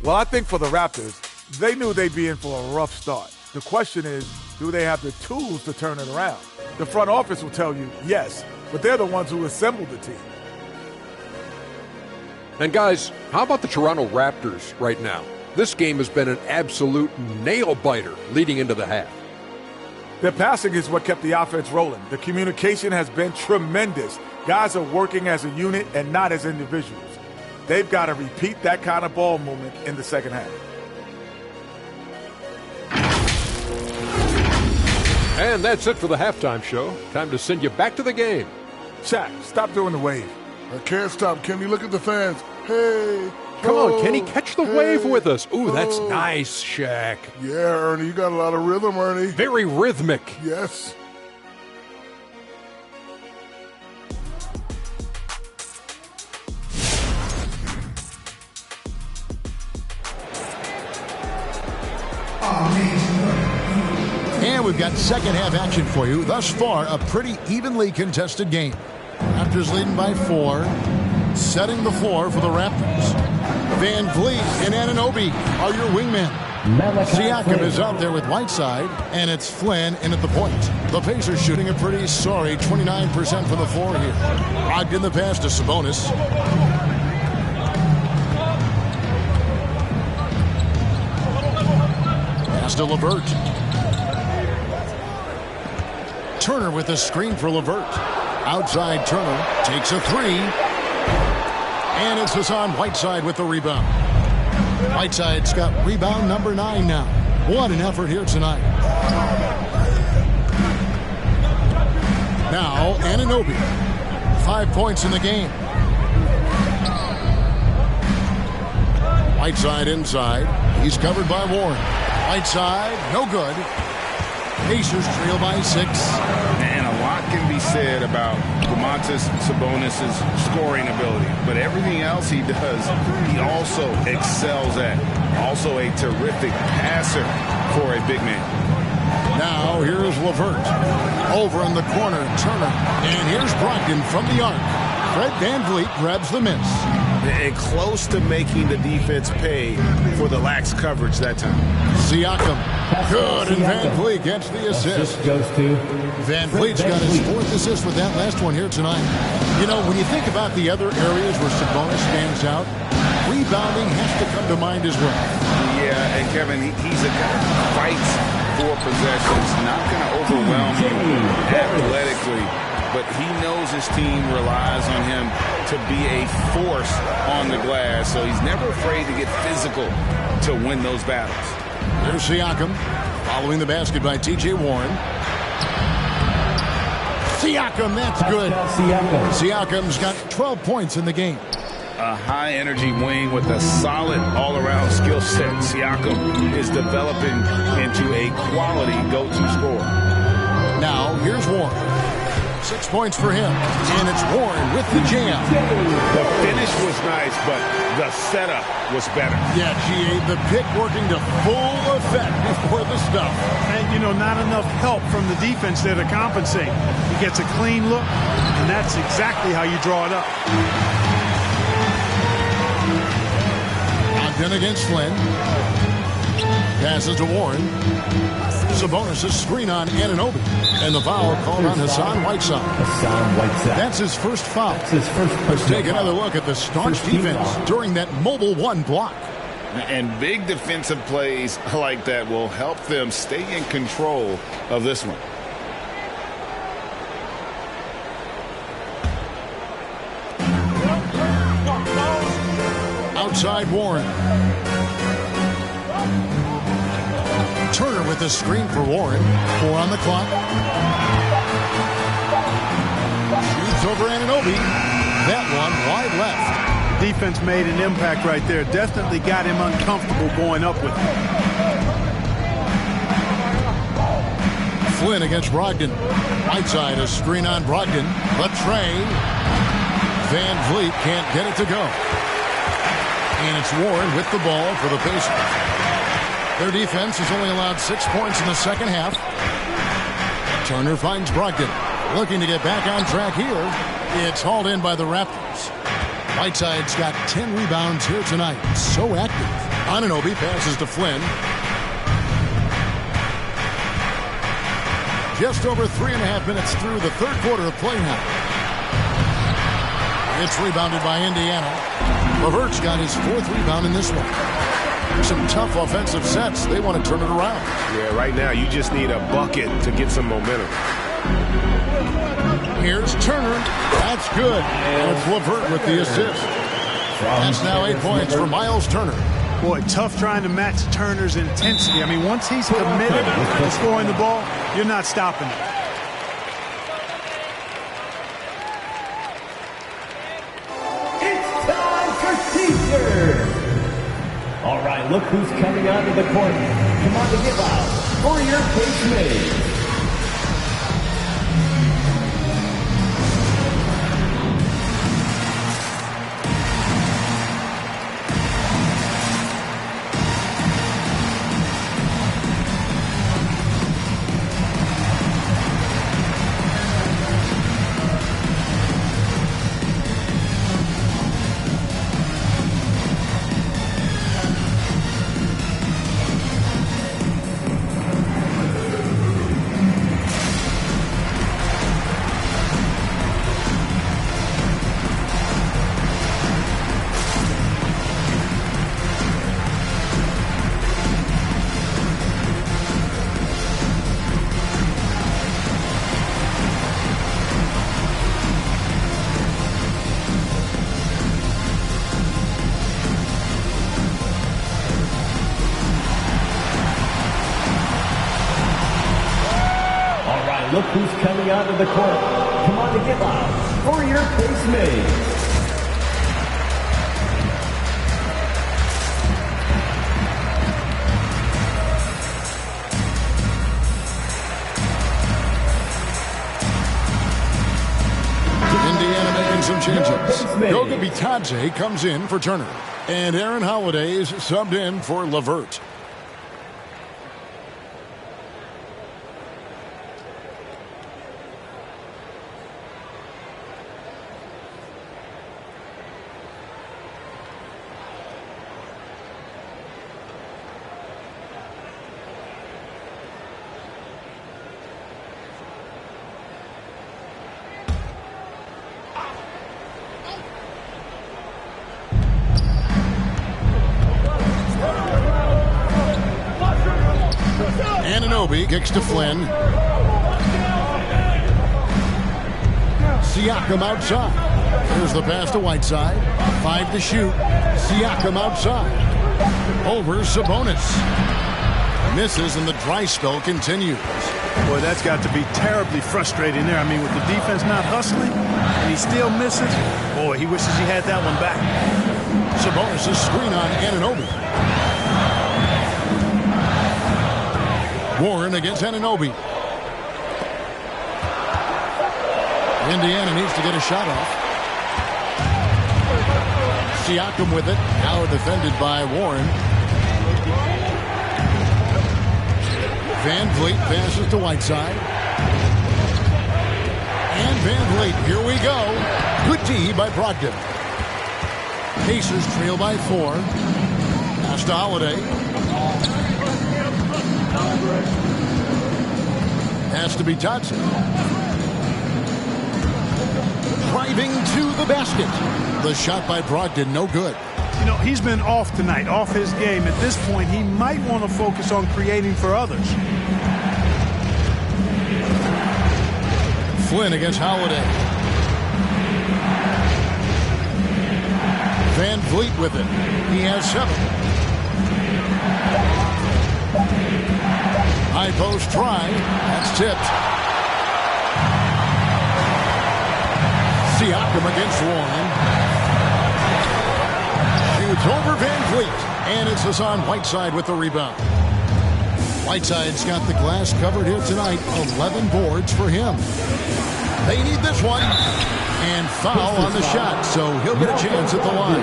Well, I think for the Raptors, they knew they'd be in for a rough start. The question is, do they have the tools to turn it around? The front office will tell you yes, but they're the ones who assembled the team. And guys, how about the Toronto Raptors right now? This game has been an absolute nail-biter leading into the half. Their passing is what kept the offense rolling. The communication has been tremendous. Guys are working as a unit and not as individuals. They've got to repeat that kind of ball movement in the second half. And that's it for the halftime show. Time to send you back to the game. Shaq, stop doing the wave. I can't stop. Kenny, look at the fans. Hey. Come on, Kenny, catch the wave with us. Ooh, that's nice, Shaq. Yeah, Ernie, you got a lot of rhythm, Ernie. Very rhythmic. Yes. And we've got second half action for you. Thus far, a pretty evenly contested game. Raptors leading by 4, setting the floor for the Raptors. Van Vliet and Anunoby are your wingmen. Siakam is out there with Whiteside, and it's Flynn in at the point. The Pacers shooting a pretty sorry 29% from the floor here. Brogdon the pass to Sabonis. Pass to LeVert. Turner with a screen for LeVert. Outside Turner takes a three. And it's Hassan Whiteside with the rebound. Whiteside's got rebound number 9 now. What an effort here tonight. Now, Anunoby. 5 points in the game. Whiteside inside. He's covered by Warren. Whiteside, no good. Pacers trail by 6. And a lot can be said about Domantas Sabonis' scoring ability. But everything else he does, he also excels at. Also a terrific passer for a big man. Now, here's LeVert. Over in the corner, Turner. And here's Brogdon from the arc. Fred VanVleet grabs the miss. And close to making the defense pay for the lax coverage that time. Siakam. Good, and VanVleet gets the assist. VanVleet's got his 4th assist with that last one here tonight. You know, when you think about the other areas where Sabonis stands out, rebounding has to come to mind as well. Yeah, and Kevin, he's a guy who fights for possessions, not going to overwhelm you athletically, but he knows his team relies on him to be a force on the glass, so he's never afraid to get physical to win those battles. There's Siakam, following the basket by T.J. Warren. Siakam, that's good. Siakam's got 12 points in the game. A high-energy wing with a solid all-around skill set. Siakam is developing into a quality go-to scorer. Now, here's Warren. 6 points for him. And it's Warren with the jam. The finish was nice, but the setup was better. Yeah, G.A., the pick working to full effect before the stuff. And, you know, not enough help from the defense there to compensate. He gets a clean look, and that's exactly how you draw it up. Ogden against Flynn. Passes to Warren. Sabonis' screen on Anunoby. And the foul called on Hassan Whiteside. That's his first foul. Let's take another look at the staunch defense during that mobile 1 block. And big defensive plays like that will help them stay in control of this one. Outside Warren. Turner with the screen for Warren. 4 on the clock. Shoots over Anunoby. That one wide left. Defense made an impact right there. Definitely got him uncomfortable going up with it. Flynn against Brogdon. Whiteside, a screen on Brogdon. Latre. VanVleet can't get it to go. And it's Warren with the ball for the Pacers. Their defense has only allowed 6 points in the second half. Turner finds Brogdon. Looking to get back on track here. It's hauled in by the Raptors. Whiteside's got 10 rebounds here tonight. So active. Anunoby passes to Flynn. Just over 3.5 minutes through the third quarter of play now. It's rebounded by Indiana. LeVert's got his 4th rebound in this one. Some tough offensive sets. They want to turn it around. Yeah, right now you just need a bucket to get some momentum. Here's Turner. That's good. And it's LeVert with the assist. That's now 8 points for Miles Turner. Boy, tough trying to match Turner's intensity. I mean, once he's committed to scoring the ball, you're not stopping it. It's time for teaser. All right, look who's coming onto the court. Come on to give out for your case made. who's coming onto the court. Come on to give out for your pace made. Indiana making some changes. Goga Bitadze comes in for Turner. And Aaron Holiday's subbed in for LeVert. Kicks to Flynn. Siakam outside. Here's the pass to Whiteside. 5 to shoot. Siakam outside. Over Sabonis. Misses and the dry spell continues. Boy, that's got to be terribly frustrating there. I mean, with the defense not hustling and he still misses. Boy, he wishes he had that one back. Sabonis' screen on Anunoby. Warren against Anunoby. Indiana needs to get a shot off. Siakam with it. Now defended by Warren. Van Vliet passes to Whiteside. And Van Vliet, here we go. Good D by Brogdon. Pacers trail by 4. Pass to Holiday. Has to be Johnson. Driving to the basket. The shot by Brogdon, no good. You know, he's been off tonight, off his game. At this point, he might want to focus on creating for others. Flynn against Holiday. Van Vliet with it. He has 7. High post try. That's tipped. Siakam against Warren. Shoots over Van Vliet. And it's Hassan Whiteside with the rebound. Whiteside's got the glass covered here tonight. 11 boards for him. They need this one. And foul on the shot. So he'll get a chance at the line.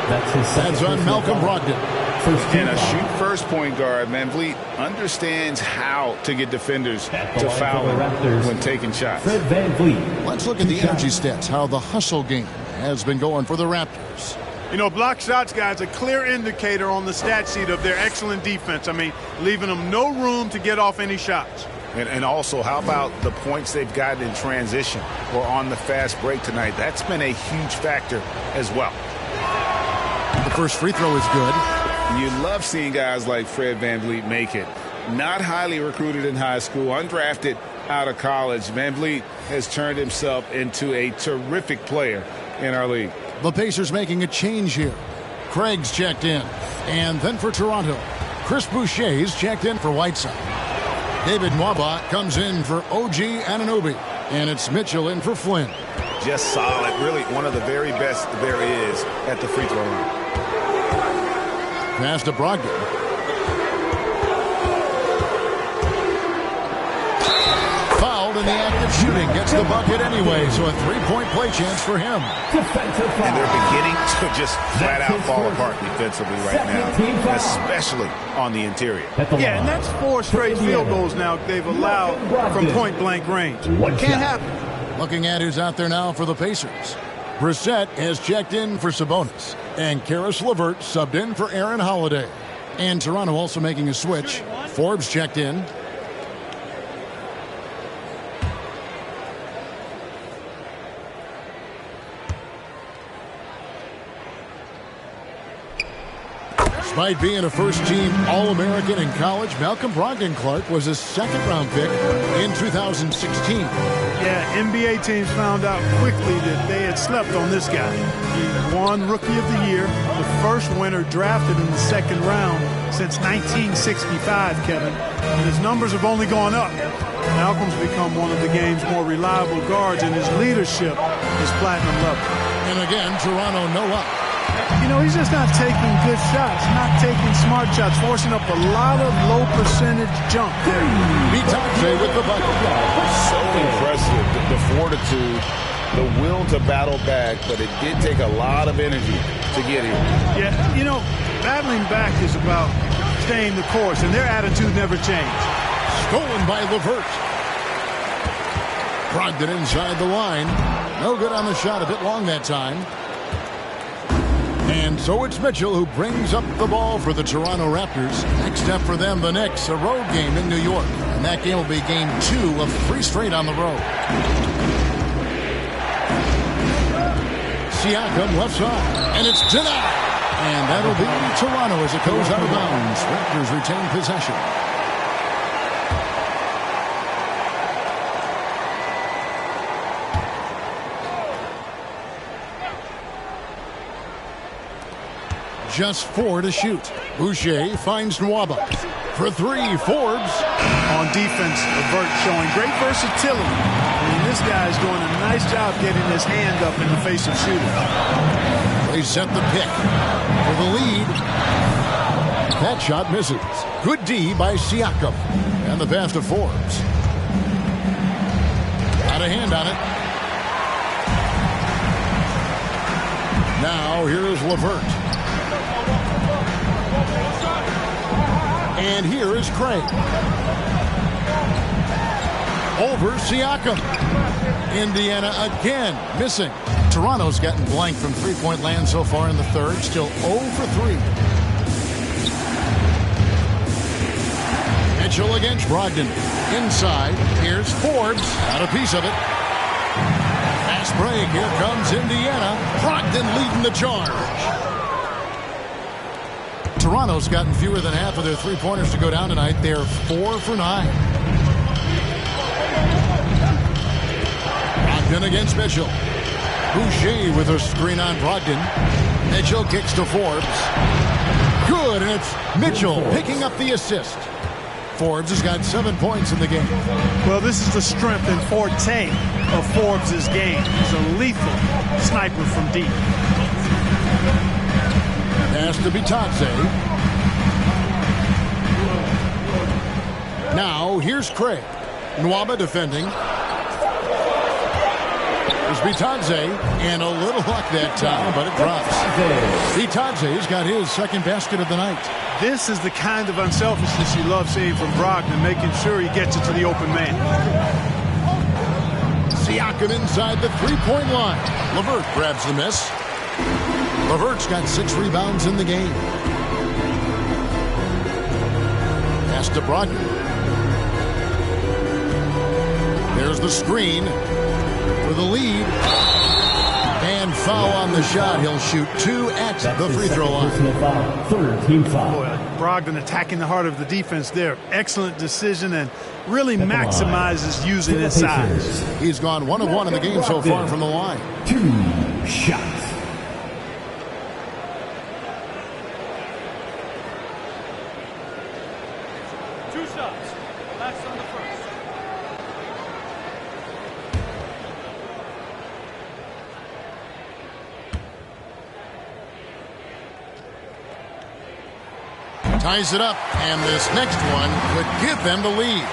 That's on Malcolm Brogdon. And a shoot-first point guard, Van Vliet understands how to get defenders to foul him when taking shots. Let's look at the energy stats, how the hustle game has been going for the Raptors. You know, block shots, guys, a clear indicator on the stat sheet of their excellent defense. I mean, leaving them no room to get off any shots. And also, how about the points they've gotten in transition or on the fast break tonight? That's been a huge factor as well. The first free throw is good. You love seeing guys like Fred Van Vliet make it. Not highly recruited in high school, undrafted out of college. Van Vliet has turned himself into a terrific player in our league. The Pacers making a change here. Craig's checked in. And then for Toronto, Chris Boucher's checked in for Whiteside. David Nwaba comes in for OG Anunoby. And it's Mitchell in for Flynn. Just solid. Really one of the very best there is at the free throw line. Pass to Brogdon. Fouled in the act of shooting. Gets the bucket anyway, so a three-point play chance for him. And they're beginning to just flat-out fall apart defensively right now, especially on the interior. Yeah, and that's 4 straight field goals now they've allowed from point-blank range. Can't happen. Looking at who's out there now for the Pacers. Brissett has checked in for Sabonis. And Karis LeVert subbed in for Aaron Holiday. And Toronto also making a switch. Forbes checked in. Despite being a first-team All-American in college, Malcolm Brogdon Clark was a second-round pick in 2016. Yeah, NBA teams found out quickly that they had slept on this guy. He won Rookie of the Year, the first winner drafted in the second round since 1965, Kevin. And his numbers have only gone up. Malcolm's become one of the game's more reliable guards, and his leadership is platinum level. And again, Toronto no up. You know, he's just not taking good shots, not taking smart shots, forcing up a lot of low percentage jump there. Bitadze with the bucket. So impressive, the fortitude, the will to battle back, but it did take a lot of energy to get here. Yeah, you know, battling back is about staying the course, and their attitude never changed. Stolen by LeVert. Brogdon inside the line. No good on the shot, a bit long that time. And so it's Mitchell who brings up the ball for the Toronto Raptors. Next up for them, the Knicks, a road game in New York. And that game will be game 2 of 3 straight on the road. Siakam left side, and it's denied. And that'll be Toronto as it goes out of bounds. Raptors retain possession. Just 4 to shoot. Boucher finds Nwaba. For 3, Forbes. On defense, LeVert showing great versatility. I mean, this guy's doing a nice job getting his hand up in the face of shooters. They set the pick for the lead. That shot misses. Good D by Siakam. And the pass to Forbes. Got a hand on it. Now here's LeVert. And here is Craig. Over Siakam. Indiana again missing. Toronto's gotten blank from three-point land so far in the third. Still 0 for 3. Mitchell against Brogdon. Inside. Here's Forbes. Got a piece of it. Fast break. Here comes Indiana. Brogdon leading the charge. Toronto's gotten fewer than half of their three-pointers to go down tonight. They're 4 for 9. Brogdon against Mitchell. Boucher with a screen on Brogdon. Mitchell kicks to Forbes. Good, and it's Mitchell picking up the assist. Forbes has got 7 points in the game. Well, this is the strength and forte of Forbes' game. He's a lethal sniper from deep. Pass to Bitadze. Now, here's Craig. Nwaba defending. There's Bitadze, and a little luck that time, but it drops. Bitadze's got his second basket of the night. This is the kind of unselfishness you love seeing from Brogdon, making sure he gets it to the open man. Siakam inside the three-point line. LeVert grabs the miss. LeVert's got 6 rebounds in the game. Pass to Brogdon. There's the screen for the lead. And foul on the shot. He'll shoot 2 at the free throw line. Third team foul. Boy, Brogdon attacking the heart of the defense there. Excellent decision and really maximizes using his size. He's gone 1 of 1 in the game so far from the line. 2 shots. Ties it up, and this next one could give them the lead.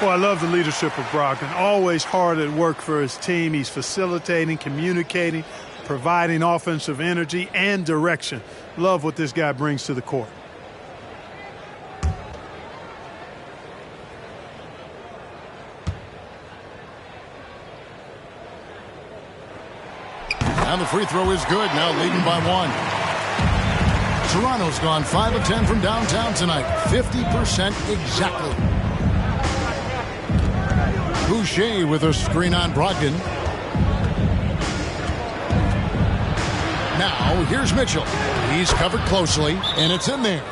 Well, I love the leadership of Brogdon. Always hard at work for his team. He's facilitating, communicating, providing offensive energy and direction. Love what this guy brings to the court. And the free throw is good, now leading by 1. Toronto's gone 5 of 10 from downtown tonight. 50% exactly. Boucher with a screen on Brogdon. Now, here's Mitchell. He's covered closely, and it's in there.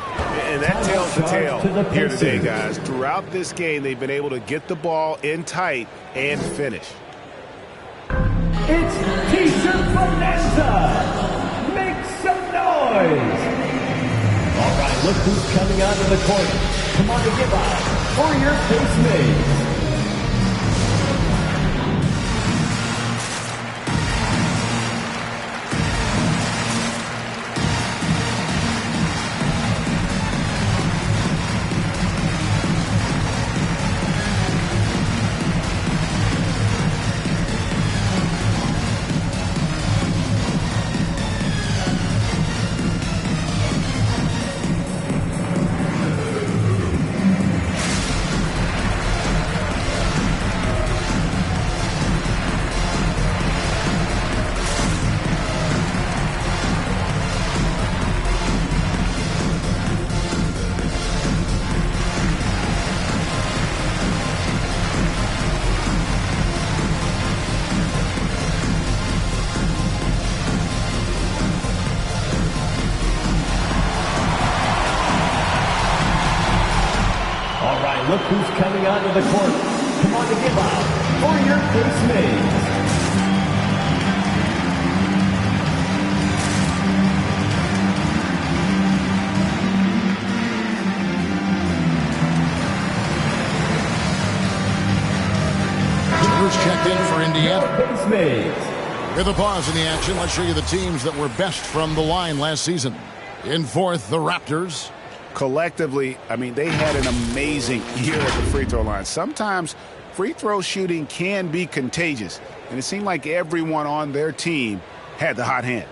And that tells the tale here today, guys. Throughout this game, they've been able to get the ball in tight and finish. It's T-shirt Bonanza. Make some noise. All right, look who's coming onto the court. Come on to give out for your face mates. Look who's coming onto the court. Come on to give out for your face mates. Who's checked in for Indiana? Face mates. With a pause in the action, let's show you the teams that were best from the line last season. In fourth, the Raptors. Collectively, I mean, they had an amazing year at the free throw line. Sometimes free throw shooting can be contagious, and it seemed like everyone on their team had the hot hand.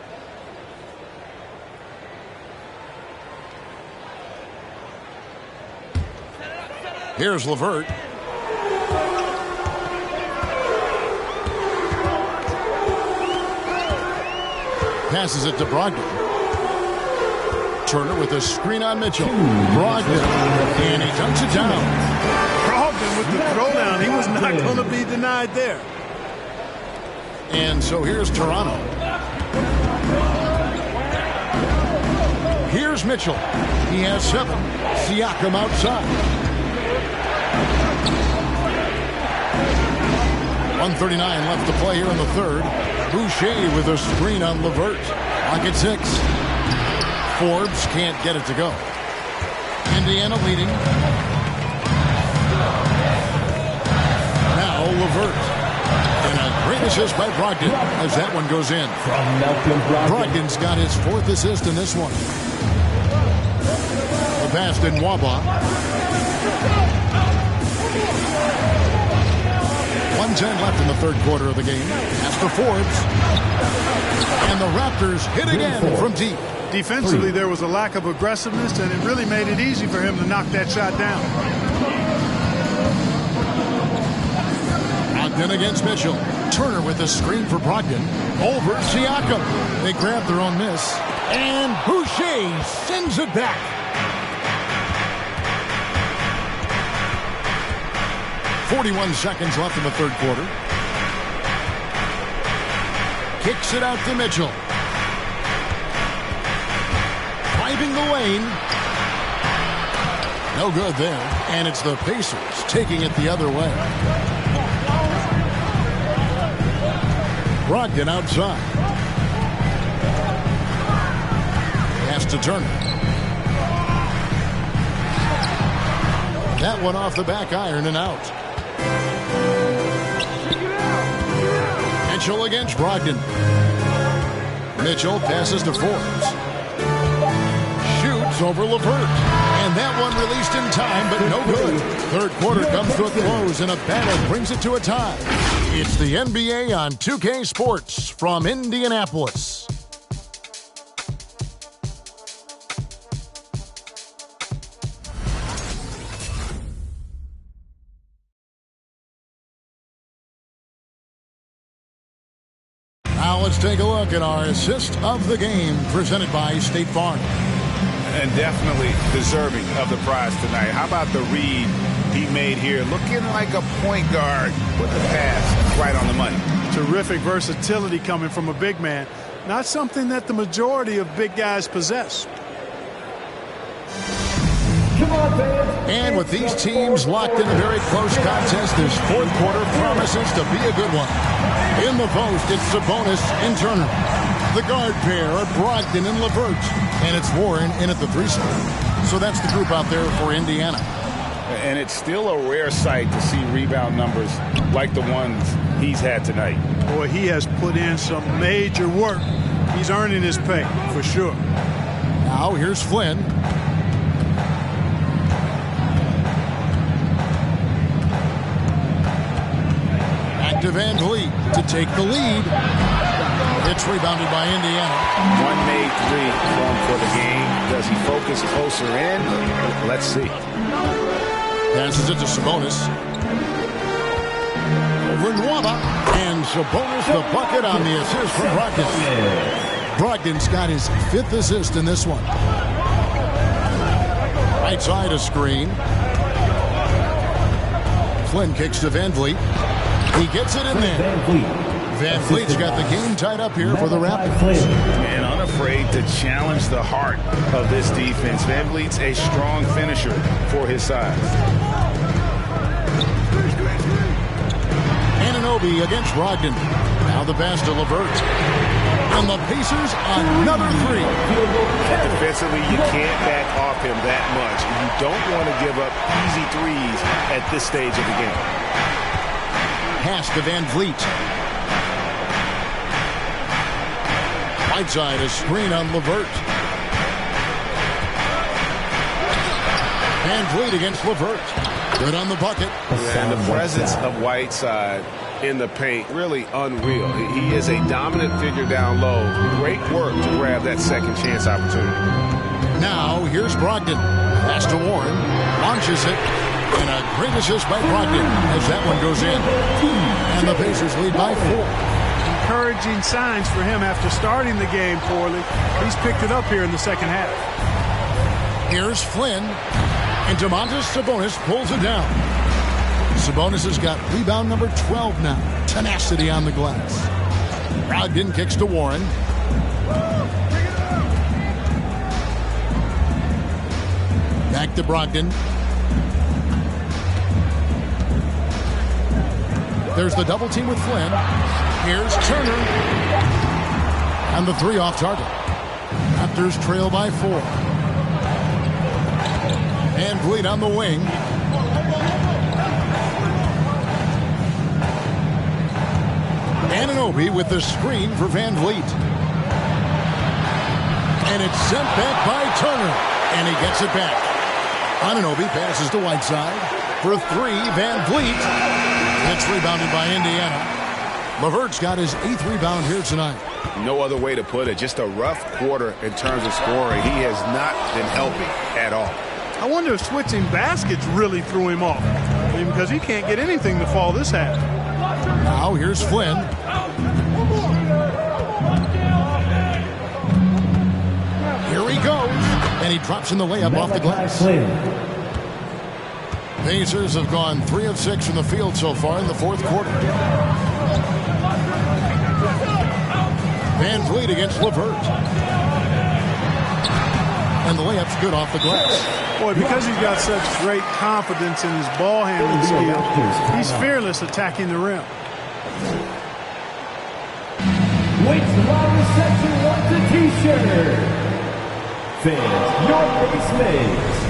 Here's LeVert. Passes it to Brogdon. Turner with a screen on Mitchell. Brogdon, and he dunks it down. Brogdon with the throwdown. He was not going to be denied there. And so here's Toronto. Here's Mitchell. He has 7. Siakam outside. 1:39 left to play here in the third. Boucher with a screen on LeVert. Pocket 6. Forbes can't get it to go. Indiana leading. Now LeVert. And a great assist by Brogdon as that one goes in. Brogdon's got his 4th assist in this one. The pass to Nwaba. 1:10 left in the third quarter of the game. Pass to Forbes. And the Raptors hit again from deep. Defensively, there was a lack of aggressiveness, and it really made it easy for him to knock that shot down. Brogdon against Mitchell. Turner with a screen for Brogdon. Over Siakam. They grab their own miss. And Boucher sends it back. .41 seconds left in the third quarter. Kicks it out to Mitchell. Driving the lane. No good there. And it's the Pacers taking it the other way. Brogdon outside. Pass to Turner. That one off the back iron and out. Mitchell against Brogdon. Mitchell passes to Forbes. Shoots over LeVert. And that one released in time, but no good. Third quarter comes to a close, and a battle brings it to a tie. It's the NBA on 2K Sports from Indianapolis. Now let's take a look at our assist of the game presented by State Farm. And definitely deserving of the prize tonight. How about the read he made here? Looking like a point guard with the pass right on the money. Terrific versatility coming from a big man. Not something that the majority of big guys possess. And with these teams locked in a very close contest, this fourth quarter promises to be a good one. In the post, it's Sabonis and Turner. The guard pair are Brogdon and LeVert. And it's Warren in at the 3 spot. So that's the group out there for Indiana. And it's still a rare sight to see rebound numbers like the ones he's had tonight. Boy, he has put in some major work. He's earning his pay, for sure. Now here's Flynn. Back to Van Vliet to take the lead. It's rebounded by Indiana. One made 3 for the game. Does he focus closer in? Let's see. Passes it to Sabonis. Over Nwaba. And Sabonis the bucket on the assist from Brogdon. Brogdon's got his 5th assist in this one. Right side a screen. Flynn kicks to Van Vliet. He gets it in there. Van Vliet's got the game tied up here for the Raptors. And unafraid to challenge the heart of this defense. Van Vliet's a strong finisher for his size. Anunoby against Brogdon. Now the pass to LeVert. And the Pacers another 3. Defensively, you can't back off him that much. You don't want to give up easy threes at this stage of the game. Pass to Van Vliet. Right side, a screen on LeVert. Van Vliet against LeVert. Good on the bucket. And the presence of Whiteside in the paint, really unreal. He is a dominant figure down low. Great work to grab that second chance opportunity. Now, here's Brogdon. Pass to Warren. Launches it. And a great assist by Brogdon as that one goes in. And the Pacers lead by 4. Encouraging signs for him after starting the game poorly. He's picked it up here in the second half. Here's Flynn. And Domantas Sabonis pulls it down. Sabonis has got rebound number 12 now. Tenacity on the glass. Brogdon kicks to Warren. Back to Brogdon. There's the double team with Flynn. Here's Turner. And the 3 off target. Raptors trail by 4. Van Vliet on the wing. Anunoby with the screen for Van Vliet. And it's sent back by Turner. And he gets it back. Anunoby passes to Whiteside. For 3, Van Vliet. It's rebounded by Indiana. LeVert's got his 8th rebound here tonight. No other way to put it. Just a rough quarter in terms of scoring. He has not been helping at all. I wonder if switching baskets really threw him off. Because he can't get anything to fall this half. Now here's Flynn. Here he goes. And he drops in the layup off the glass. Pacers have gone 3 of 6 from the field so far in the fourth quarter. Van Vliet against LeVert. And the layup's good off the glass. Boy, because he's got such great confidence in his ball handling skill, he's fearless attacking the rim. Waits long reception wants a t-shirt. Fans, your face mates.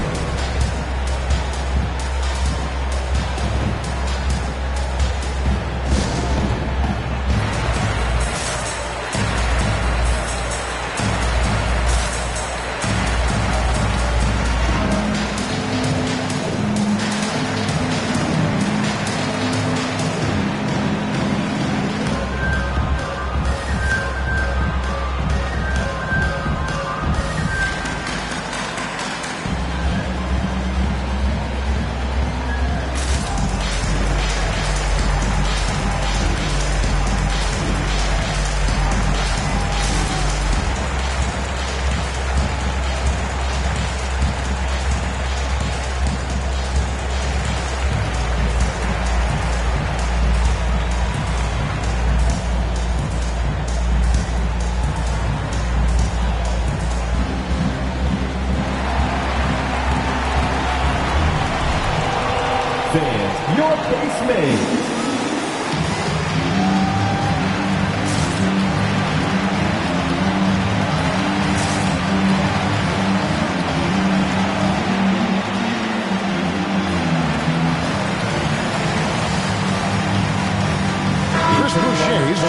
your base made.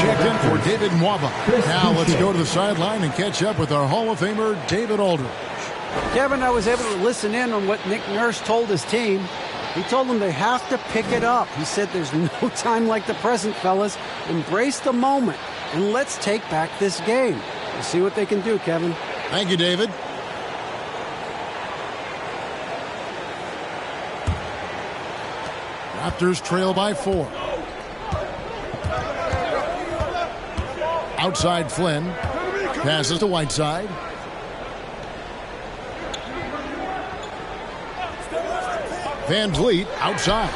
Checked in for David Mwaba. Now let's go to the sideline and catch up with our Hall of Famer, David Aldridge. Kevin, I was able to listen in on what Nick Nurse told his team. He told them they have to pick it up. He said there's no time like the present, fellas. Embrace the moment, and let's take back this game. We'll see what they can do, Kevin. Thank you, David. Raptors trail by 4. Outside Flynn. Passes to Whiteside. Van Vliet outside.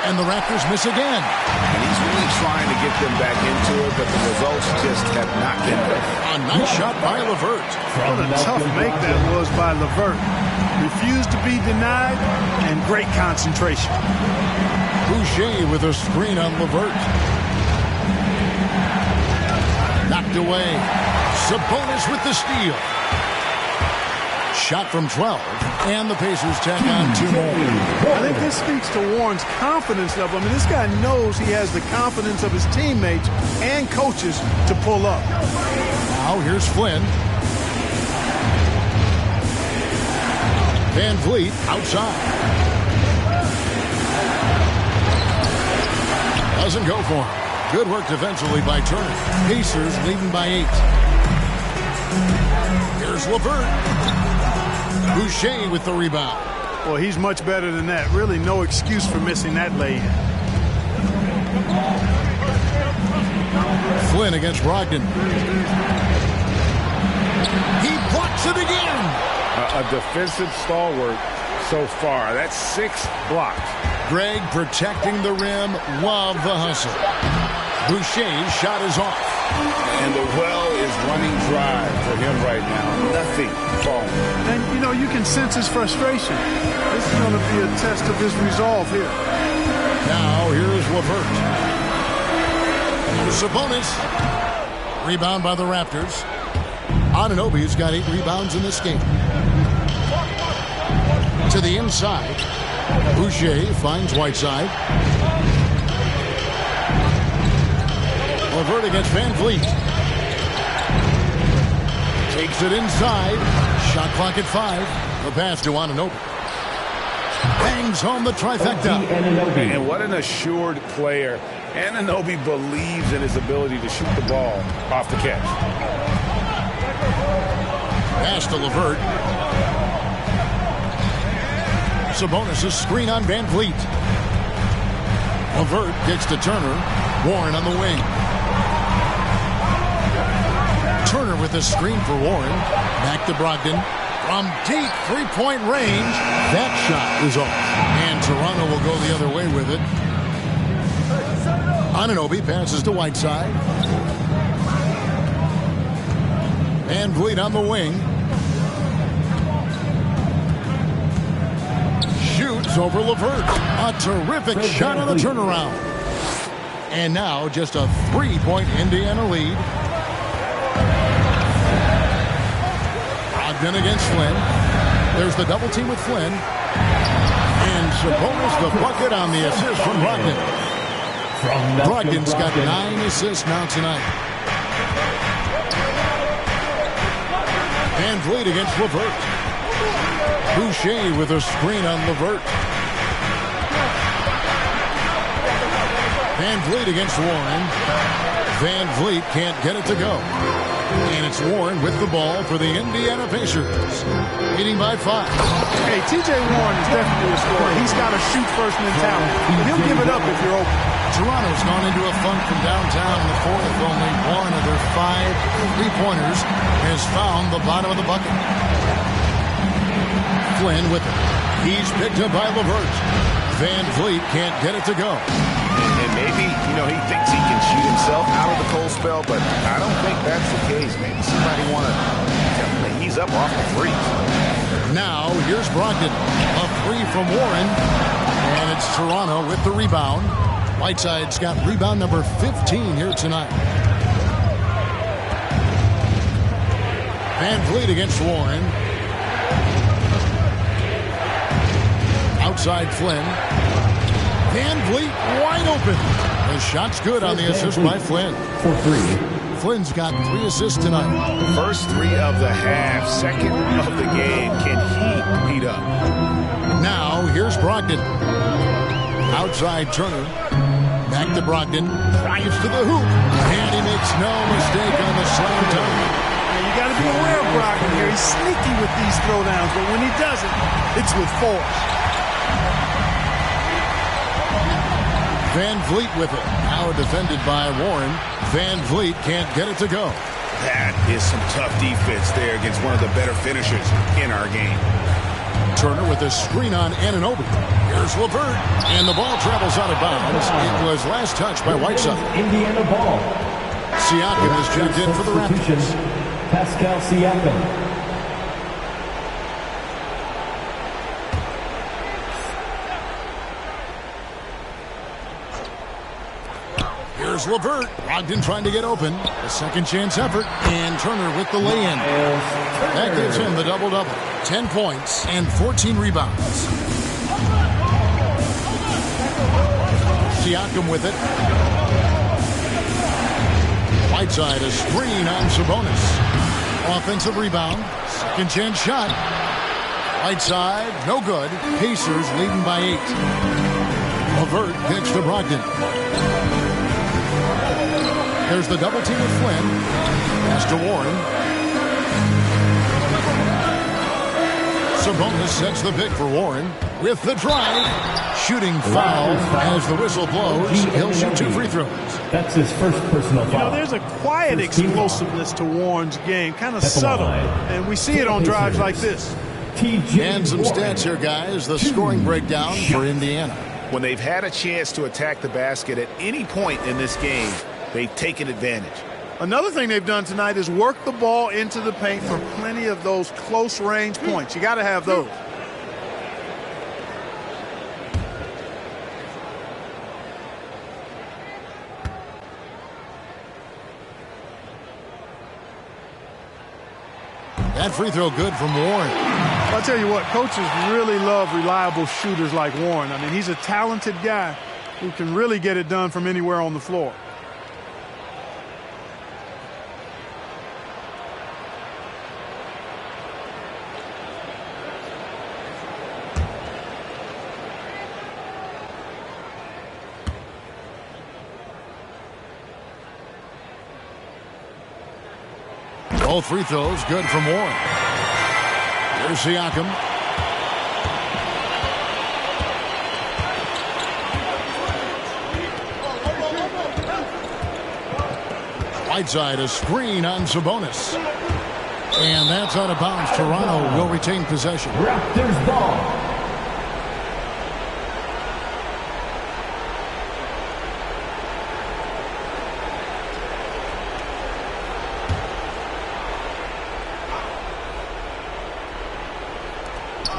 And the Raptors miss again. And he's really trying to get them back into it, but the results just have not been there. A nice shot by LeVert. What a tough make that was by LeVert. Refused to be denied, and great concentration. Boucher with a screen on LeVert. Knocked away. Sabonis with the steal. Shot from 12, and the Pacers tack on 2 more. I think this speaks to Warren's confidence level. I mean, this guy knows he has the confidence of his teammates and coaches to pull up. Now here's Flynn. Van Vliet outside. Doesn't go for him. Good work defensively by Turner. Pacers leading by 8. Here's LeVert. Boucher with the rebound. Well, he's much better than that. Really no excuse for missing that lay-in. Flynn against Brogdon. He blocks it again. A defensive stalwart so far. That's 6 blocks. Greg protecting the rim. Love the hustle. Boucher's shot is off. And the well is running dry for him right now. Nothing falling. And, you know, you can sense his frustration. This is going to be a test of his resolve here. Now, here's LeVert. Sabonis. Rebound by the Raptors. Anunoby's got 8 rebounds in this game. To the inside. Boucher finds Whiteside. LeVert against Van Vliet. Takes it inside. Shot clock at 5. The pass to Anunoby. Bangs home the trifecta. And what an assured player. Anunoby believes in his ability to shoot the ball off the catch. Pass to LeVert. Sabonis' screen on Van Vliet. LeVert gets to Turner. Warren on the wing. Turner with a screen for Warren. Back to Brogdon. From deep three-point range. That shot is off. And Toronto will go the other way with it. Anunoby passes to Whiteside. Van Vliet on the wing. Shoots over LeVert. A terrific shot on the turnaround. And now just a 3-point Indiana lead. Brogdon against Flynn. There's the double team with Flynn. And Sabonis the bucket on the assist from Brogdon. Brogdon's got 9 assists now tonight. Van Vliet against LeVert. Boucher with a screen on LeVert. Van Vliet against Warren. Van Vliet can't get it to go. And it's Warren with the ball for the Indiana Pacers. Leading by 5. Hey, T.J. Warren is definitely a scorer. He's got a shoot-first mentality. But he'll give it up if you're open. Toronto's gone into a funk from downtown in the 4th. Only one of their 5 3-pointers has found the bottom of the bucket. Flynn with it. He's picked up by LeVert. Van Vliet can't get it to go. And maybe, you know, he thinks he can shoot himself out of the cold spell, but I don't think that's the case. Maybe somebody want to ease up off the free. Now, here's Brogdon. A 3 from Warren. And it's Toronto with the rebound. Whiteside's got rebound number 15 here tonight. Van Vliet against Warren. Outside Flynn. Van Vliet wide open. The shot's good on the assist by Flynn. For 3. Flynn's got 3 assists tonight. First 3 of the half, second of the game. Can he heat up? Now here's Brogdon. Outside Turner. Back to Brogdon. Drives to the hoop. And he makes no mistake on the slam dunk. You got to be aware of Brogdon here. He's sneaky with these throwdowns, but when he does it, it's with force. Van Vliet with it. Now defended by Warren. Van Vliet can't get it to go. That is some tough defense there against one of the better finishers in our game. Turner with a screen on Anunoby. Here's LeVert. And the ball travels out of bounds. It was last touched by Whiteside. Indiana ball. Siakam is checked in for the Raptors. Pascal Siakam. Here's LeVert. Brogdon trying to get open. A second chance effort. And Turner with the lay-in. That gives him the double-double. 10 points and 14 rebounds. Siakam with it. Whiteside a screen on Sabonis. Offensive rebound. Second chance shot. Whiteside, no good. Pacers leading by 8. LeVert kicks to Brogdon. There's the double team of Flynn. Pass to Warren. Sabonis sets the pick for Warren with the drive. Shooting foul as the whistle blows. He'll shoot 2 free throws. That's his first personal foul. You know, there's a quiet explosiveness to Warren's game, kind of subtle, and we see it on drives like this. And some stats here, guys. The scoring breakdown for Indiana. When they've had a chance to attack the basket at any point in this game, they've taken advantage. Another thing they've done tonight is work the ball into the paint for plenty of those close-range points. You got to have those. That free throw good from Warren. I'll tell you what, coaches really love reliable shooters like Warren. I mean, he's a talented guy who can really get it done from anywhere on the floor. Both free throws good from Warren. Here's Siakam. Whiteside a screen on Sabonis. And that's out of bounds. Toronto will retain possession. Raptors ball.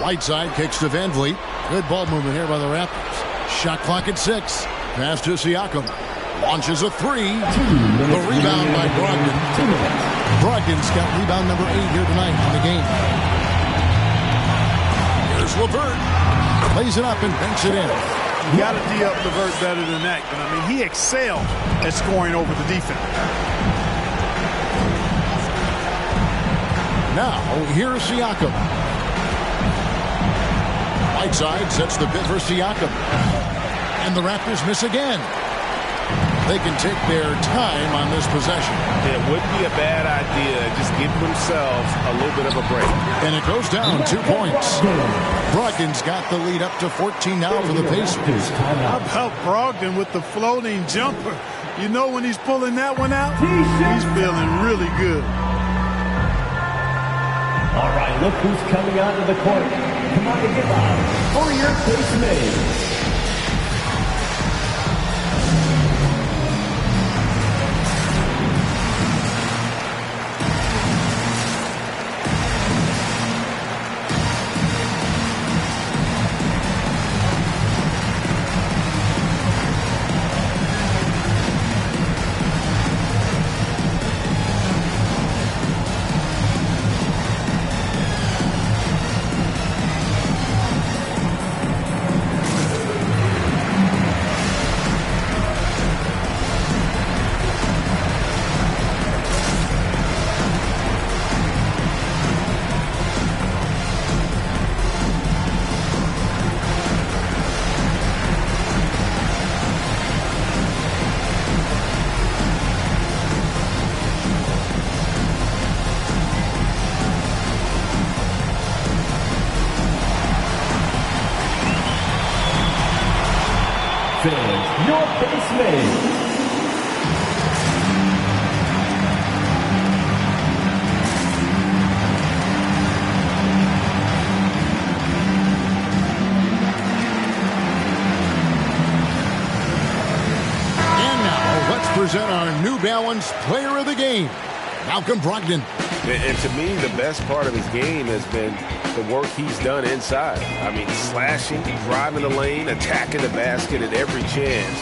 Whiteside kicks to Van Vliet. Good ball movement here by the Raptors. Shot clock at 6. Pass to Siakam. Launches a 3. The rebound by Brogdon. Brogdon's got rebound number 8 here tonight in the game. Here's LeVert. Plays it up and banks it in. You got to D up LeVert better than that. But I mean, he excelled at scoring over the defense. Now, here's Siakam. Whiteside sets the bid for Siakam. And the Raptors miss again. They can take their time on this possession. It wouldn't be a bad idea. Just give themselves a little bit of a break. And it goes down 2 points. Brogdon's got the lead up to 14 now for the Pacers. How about Brogdon with the floating jumper? You know when he's pulling that one out, he's feeling really good. All right, look who's coming onto the court. Come on to give up for your case made. balanced player of the game, Malcolm Brogdon. And to me, the best part of his game has been the work he's done inside. I mean, slashing, driving the lane, attacking the basket at every chance.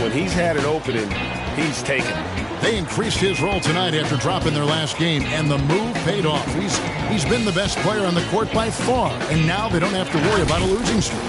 When he's had an opening, he's taken it. They increased his role tonight after dropping their last game, and the move paid off. He's been the best player on the court by far, and now they don't have to worry about a losing streak.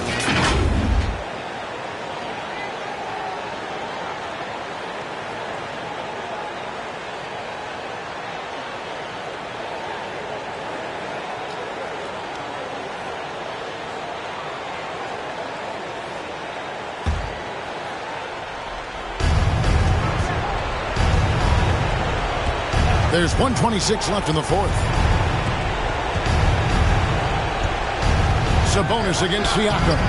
There's 1:26 left in the fourth. Sabonis against Siakam.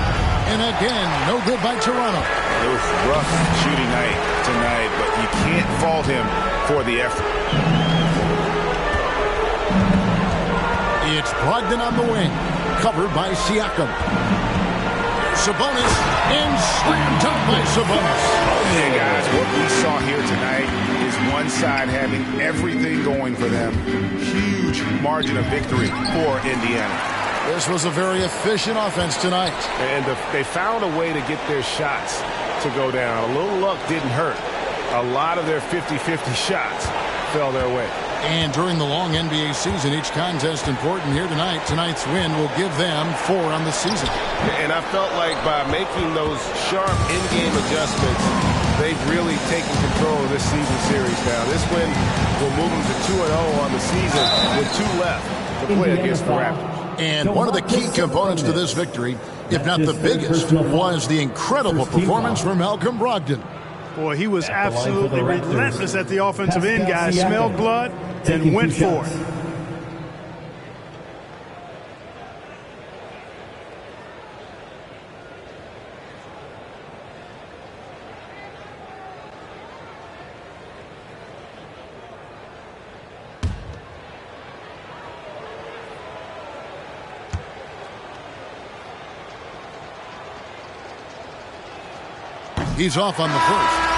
And again, no good by Toronto. It was rough shooting night tonight, but you can't fault him for the effort. It's Brogdon on the wing, covered by Siakam. Sabonis, and slam dunk by Sabonis. Yeah, guys, what we saw here tonight is one side having everything going for them. Huge margin of victory for Indiana. This was a very efficient offense tonight. And they found a way to get their shots to go down. A little luck didn't hurt. A lot of their 50-50 shots fell their way. And during the long NBA season, each contest important here tonight. Tonight's win will give them 4 on the season. And I felt like by making those sharp in-game adjustments, they've really taken control of this season series now. This win will move them to 2-0 on the season with 2 left to play against the Raptors. And one of the key components to this victory, if not the biggest, was the incredible performance from Malcolm Brogdon. Boy, he was absolutely relentless at the offensive end, guys. Smelled blood and went for it. He's off on the first.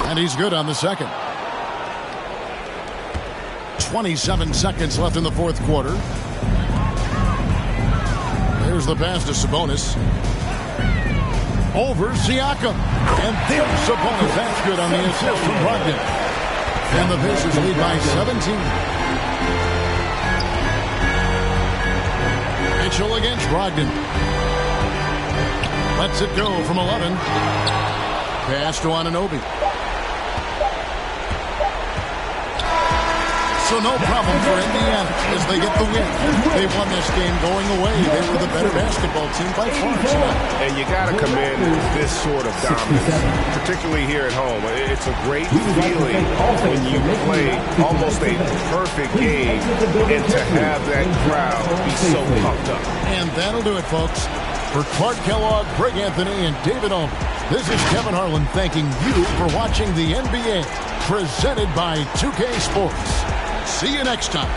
And he's good on the second. 27 seconds left in the fourth quarter. There's the pass to Sabonis. Over Siakam. And there's Sabonis. That's good on the assist from Brogdon. And the Pacers lead by 17. Mitchell against Brogdon. Lets it go from 11. Pass to Anunoby. So no problem for Indiana as they get the win. They won this game going away. They were the better basketball team by far tonight. And you got to commend this sort of dominance, particularly here at home. It's a great feeling when you play almost a perfect game and to have that crowd be so pumped up. And that'll do it, folks. For Clark Kellogg, Greg Anthony, and David Ohm, this is Kevin Harlan thanking you for watching the NBA, presented by 2K Sports. See you next time.